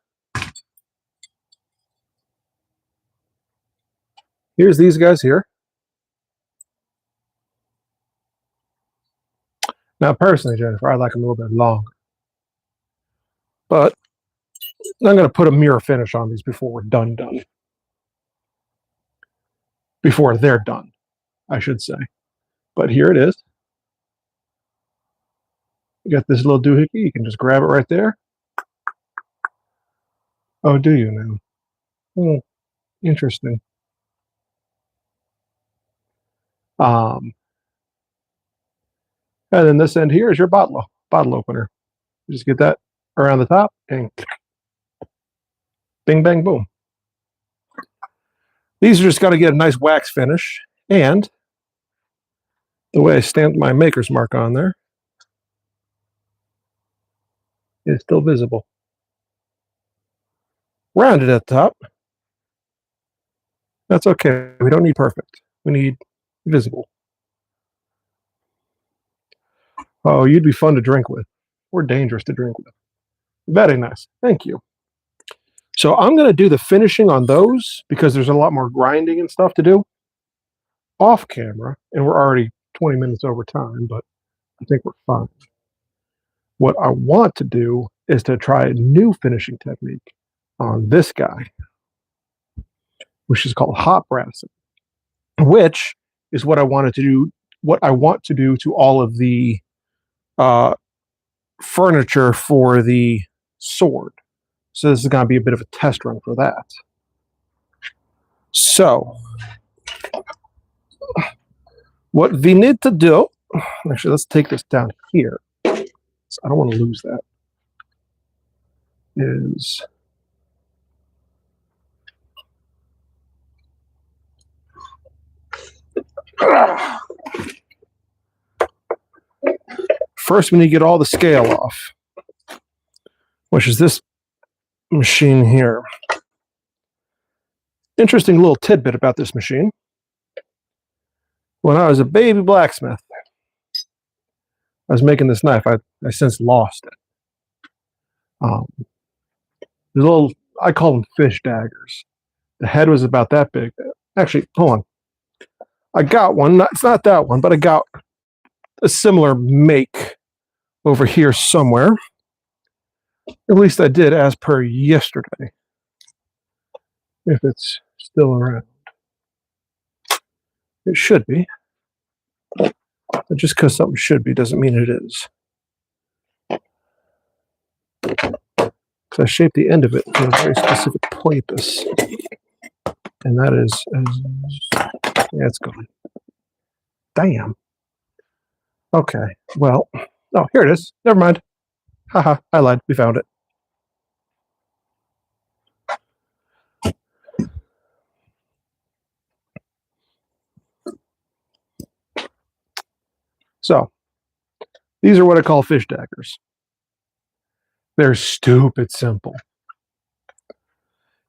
these guys here. Now, personally, Jennifer, I like them a little bit longer. But I'm going to put a mirror finish on these before we're done. Before they're done, I should say. But here it is. You got this little doohickey. You can just grab it right there. Oh, do you now? Oh, interesting. And then this end here is your bottle opener. You just get that around the top and bing, bang, boom. These are just got to get a nice wax finish, and the way I stamped my maker's mark on there is still visible. Rounded at the top. That's okay. We don't need perfect. We need visible. Oh, you'd be fun to drink with, or dangerous to drink with. Very nice. Thank you. So I'm going to do the finishing on those because there's a lot more grinding and stuff to do off camera, and we're already 20 minutes over time, but I think we're fine. What I want to do is to try a new finishing technique on this guy, which is called hot brassing, which is what I wanted to do. What I want to do to all of the furniture for the sword. So this is going to be a bit of a test run for that. So what we need to do, actually, let's take this down here. So I don't want to lose that. Is first we need to get all the scale off, which is this machine here. Interesting little tidbit about this machine. When I was a baby blacksmith, I was making this knife. I since lost it. There's little, I call them fish daggers. The head was about that big. Actually, hold on. I got one. It's not that one, but I got a similar make over here somewhere. At least I did as per yesterday. If it's still around. It should be. But just because something should be doesn't mean it is. Because I shaped the end of it for a very specific purpose. And that is, yeah, it's gone. Damn. Okay, well, oh, here it is. Never mind. Haha, I lied. We found it. So, these are what I call fish daggers. They're stupid simple.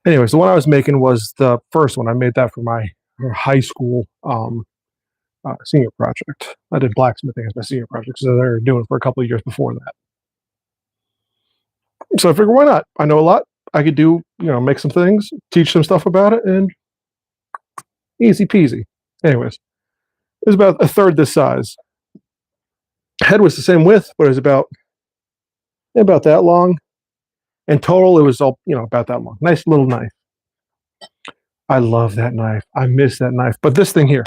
Anyways, the one I was making was the first one. I made that for my high school senior project. I did blacksmithing as my senior project, so they were doing it for a couple of years before that. So I figured, why not? I know a lot. I could do, make some things, teach some stuff about it, and easy peasy. Anyways, it was about a third this size. Head was the same width, but it was about that long. In total, it was all, about that long. Nice little knife. I love that knife. I miss that knife. But this thing here,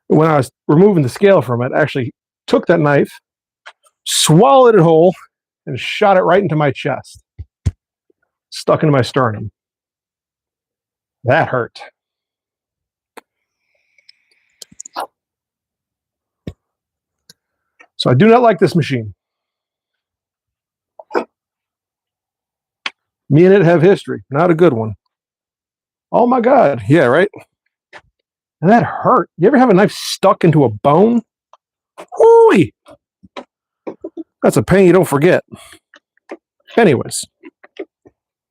when I was removing the scale from it, I actually took that knife, swallowed it whole, and shot it right into my chest. Stuck into my sternum. That hurt. So I do not like this machine. Me and it have history. Not a good one. Oh my God. Yeah, right? And that hurt. You ever have a knife stuck into a bone? Ooh, that's a pain you don't forget. Anyways.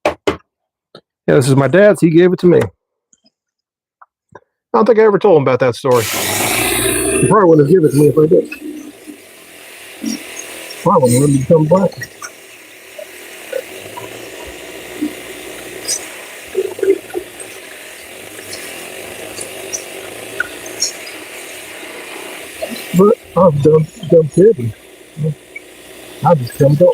Yeah, this is my dad's. He gave it to me. I don't think I ever told him about that story. He probably wouldn't have given it to me if I did. Probably wouldn't have become black. But I'm dumb kidding. I just come go.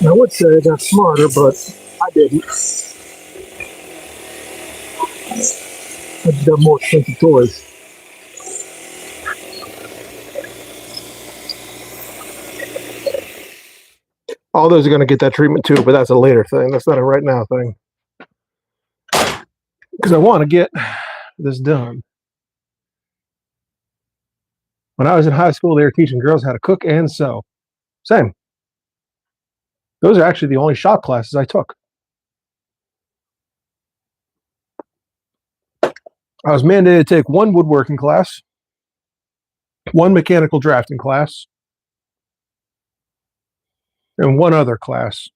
I would say I got smarter, but I didn't. I just got more expensive toys. All those are going to get that treatment too, but that's a later thing. That's not a right now thing. Because I want to get this done. When I was in high school, they were teaching girls how to cook and sew. Same. Those are actually the only shop classes I took. I was mandated to take one woodworking class, one mechanical drafting class, and one other class.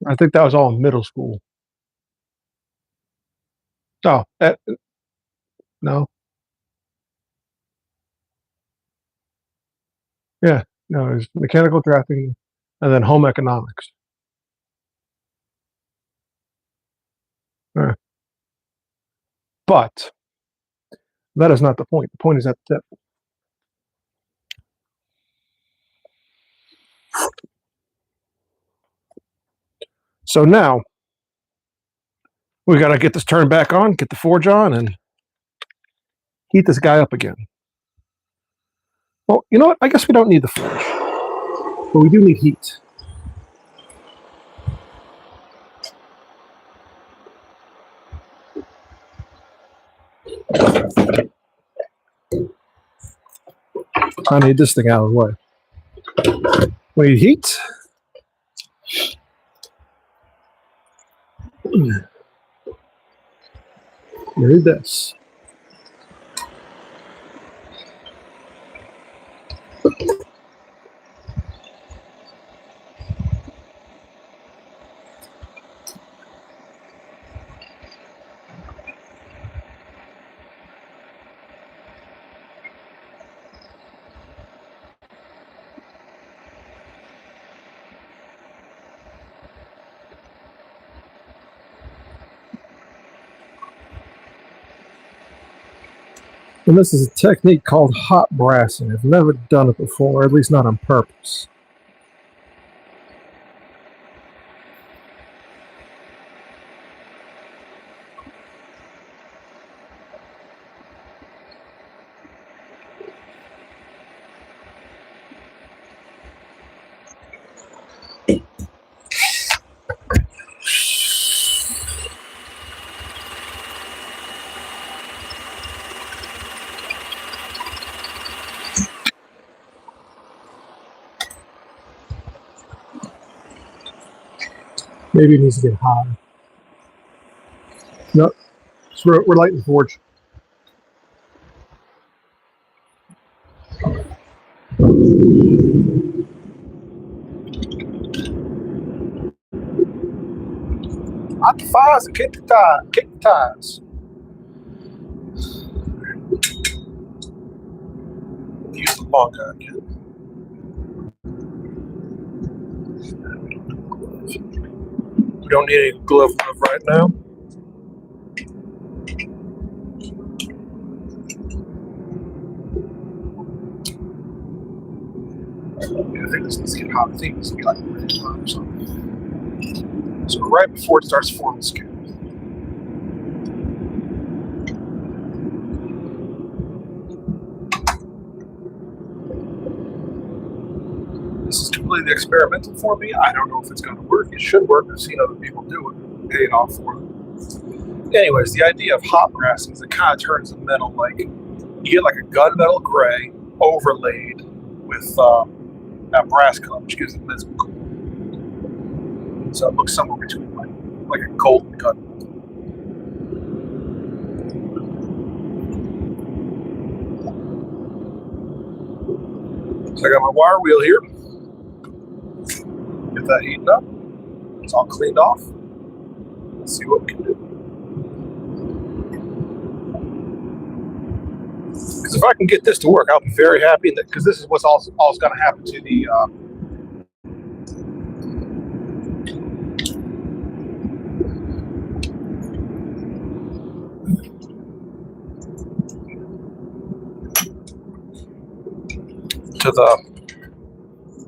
I think that was all in middle school. Oh, no. Yeah, no, it was mechanical drafting and then home economics. But that is not the point. The point is at the tip. So now we got to get this turned back on, get the forge on, and heat this guy up again. Well, you know what? I guess we don't need the forge, but we do need heat. I need this thing out of the way. We need heat. We need this. And this is a technique called hot brassing. I've never done it before, at least not on purpose. Maybe it needs to get hotter. No, so we're lighting the forge. Hot the fires and kick the tires. Use the long guy again. We don't need any glove right now. Yeah, I think this needs to get hot. I think this needs to be like really hot or something. So right before it starts forming skin. This is completely experimental for me. I don't know if it's going to work. It should work. I've seen other people do it. Pay it off for it. Anyways, the idea of hot brass is it kind of turns the metal like you get like a gunmetal gray overlaid with that brass color, which gives it metal cool. So it looks somewhere between like a golden gun. So I got my wire wheel here. Get that heating up. It's all cleaned off. Let's see what we can do. Because if I can get this to work, I'll be very happy. Because this is what's all going to happen to the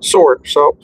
sword. So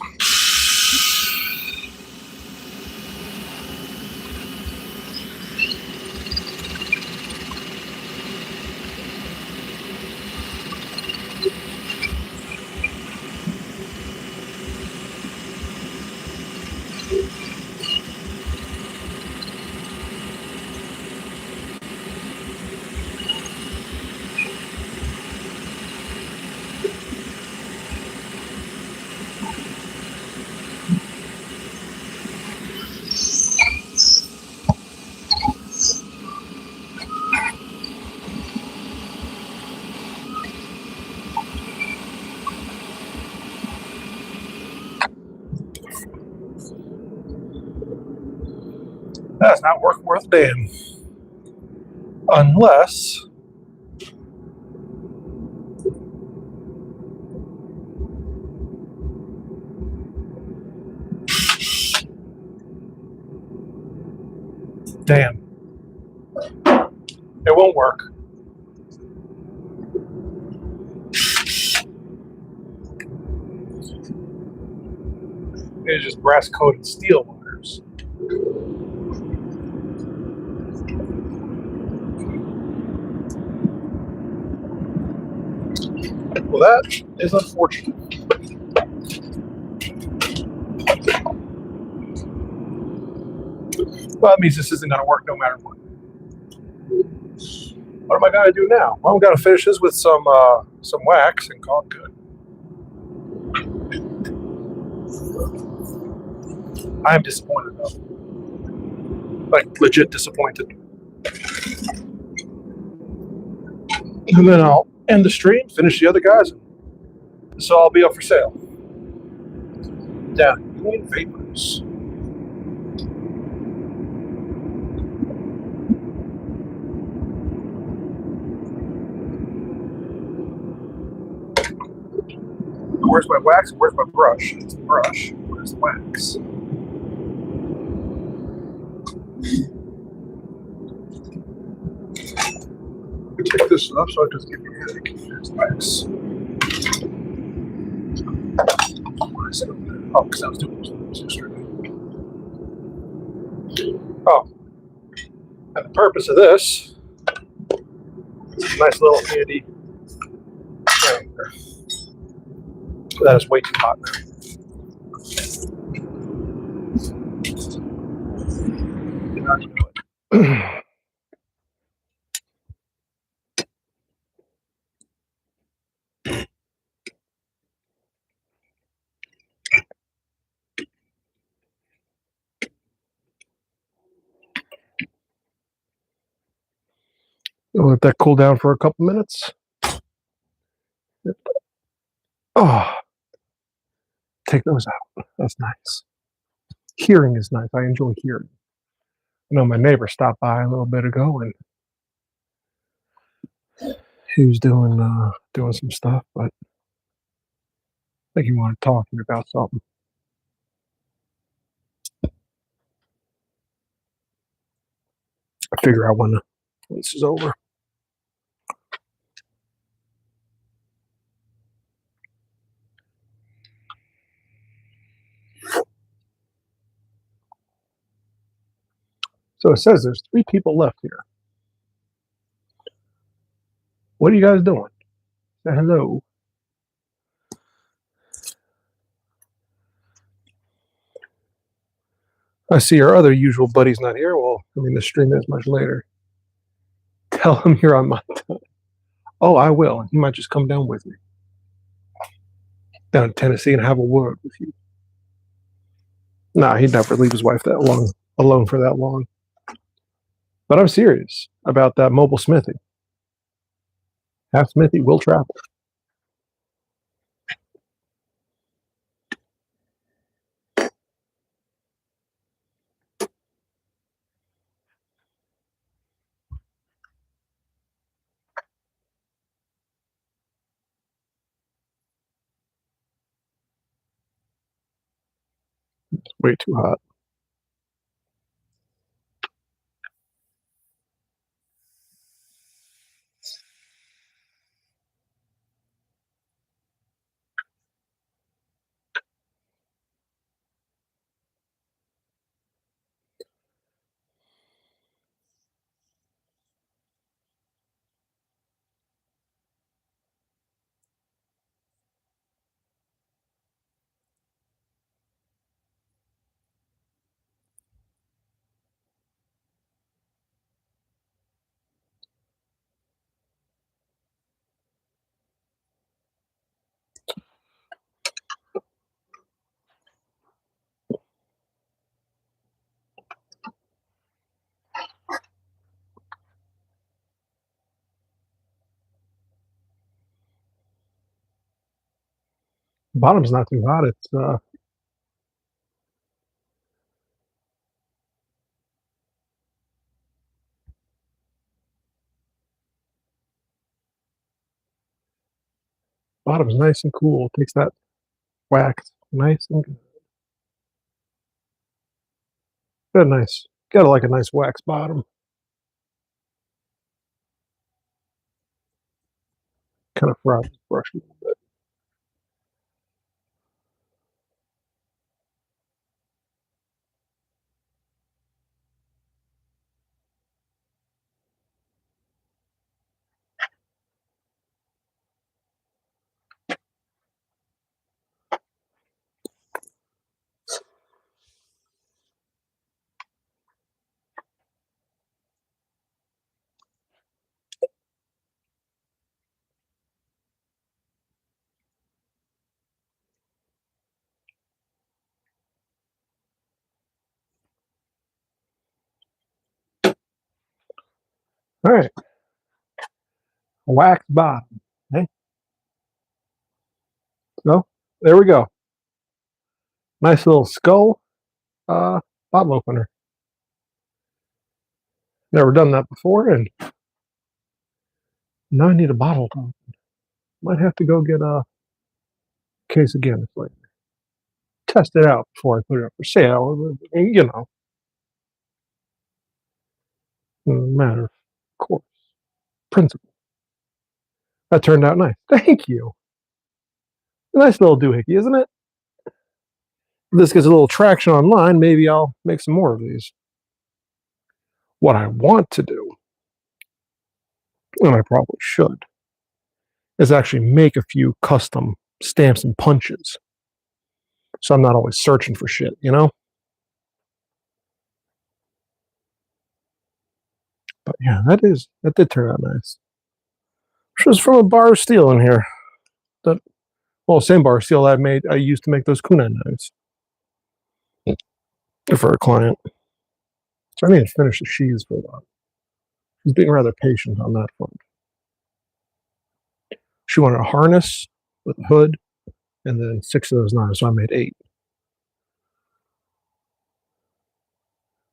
that's not working worth a damn. Unless damn. It won't work. It's just brass coated steel wires. Well, that is unfortunate. Well, that means this isn't going to work no matter what. What am I going to do now? Well, I'm going to finish this with some wax and call it good. I am disappointed, though. Like, legit disappointed. And then I'll end the stream, finish the other guys, and so I'll be up for sale. Down Union Vapors. Where's my wax? Where's my brush? It's the brush. Where's the wax? Take this up so it doesn't give me a headache. There's the wax. Oh, because I was doing this yesterday. Oh, and the purpose of this is a nice little handy grinder. That is way too hot now. I'll let that cool down for a couple minutes. Oh, take those out. That's nice. Hearing is nice. I enjoy hearing. I know my neighbor stopped by a little bit ago, and he was doing some stuff, but I think he wanted to talk to me about something. I'll figure out when this is over. So it says there's 3 people left here. What are you guys doing? Say hello. I see our other usual buddy's not here. Well, I mean, the stream is much later. Tell him you're on my time. Oh, I will. He might just come down with me. Down to Tennessee and have a word with you. Nah, he'd never leave his wife that long alone for that long. But I'm serious about that mobile smithy. Half smithy will travel. It's way too hot. Bottom's not too hot. It's bottom's nice and cool. It takes that wax nice and good. Got a nice, got like a nice wax bottom. Kind of fries the brush a little bit. All right, wax bottom. Okay, so there we go. Nice little skull bottle opener. Never done that before, and now I need a bottle to open. Might have to go get a case again. It's like test it out before I put it up for sale. You know, matter of course, principle. That turned out nice. Thank you. A nice little doohickey, isn't it? If this gets a little traction online, maybe I'll make some more of these. What I want to do, and I probably should, is actually make a few custom stamps and punches. So I'm not always searching for shit, you know? But yeah, that did turn out nice. Which was from a bar of steel in here. That, well, same bar of steel I used to make those kunai knives for a client. So I need to finish the sheaths for that. She's being rather patient on that front. She wanted a harness with a hood, and then 6 of those knives, so I made 8.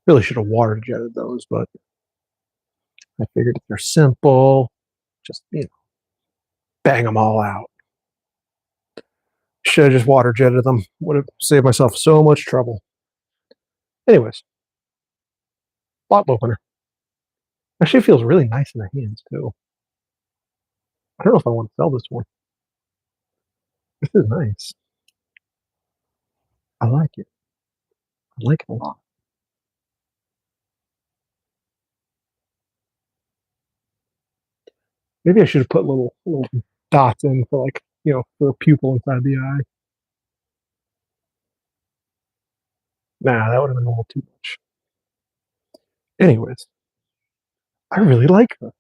Really should have water jetted those, but I figured if they're simple, just, bang them all out. Should have just water jetted them. Would have saved myself so much trouble. Anyways, bottle opener. Actually, it feels really nice in the hands, too. I don't know if I want to sell this one. This is nice. I like it. I like it a lot. Maybe I should have put little dots in for for a pupil inside the eye. Nah, that would have been a little too much. Anyways, I really like her.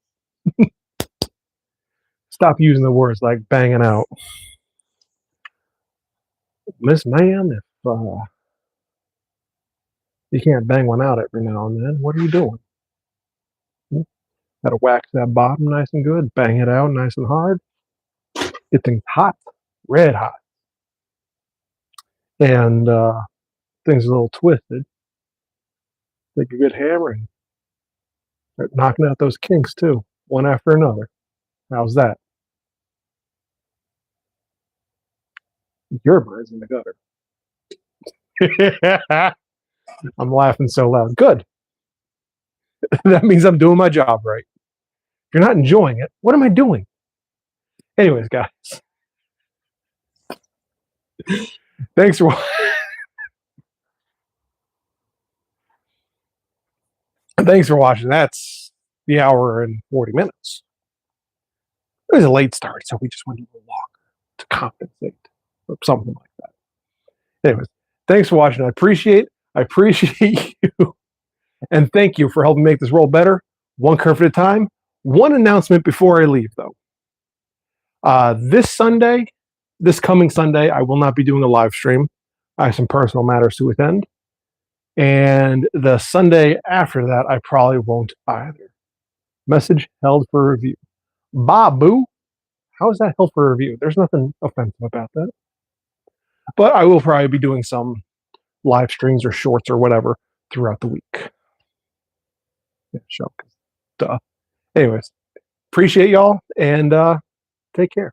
Stop using the words like banging out. Miss Ma'am, if you can't bang one out every now and then, what are you doing? Gotta wax that bottom nice and good, bang it out nice and hard. Get things hot, red hot. And things a little twisted. Take a good hammer and start knocking out those kinks too, one after another. How's that? Your mind's in the gutter. I'm laughing so loud. Good. That means I'm doing my job right. If you're not enjoying it, what am I doing? Anyways, guys. Thanks for watching. That's the hour and 40 minutes. It was a late start, so we just went a little longer to compensate or something like that. Anyways, thanks for watching. I appreciate you. And thank you for helping make this world better, one kerf at a time. One announcement before I leave, though. This coming Sunday, I will not be doing a live stream. I have some personal matters to attend. And the Sunday after that, I probably won't either. Message held for review. Babu, how is that held for review? There's nothing offensive about that. But I will probably be doing some live streams or shorts or whatever throughout the week. Yeah, show. Duh. Anyways, appreciate y'all and take care.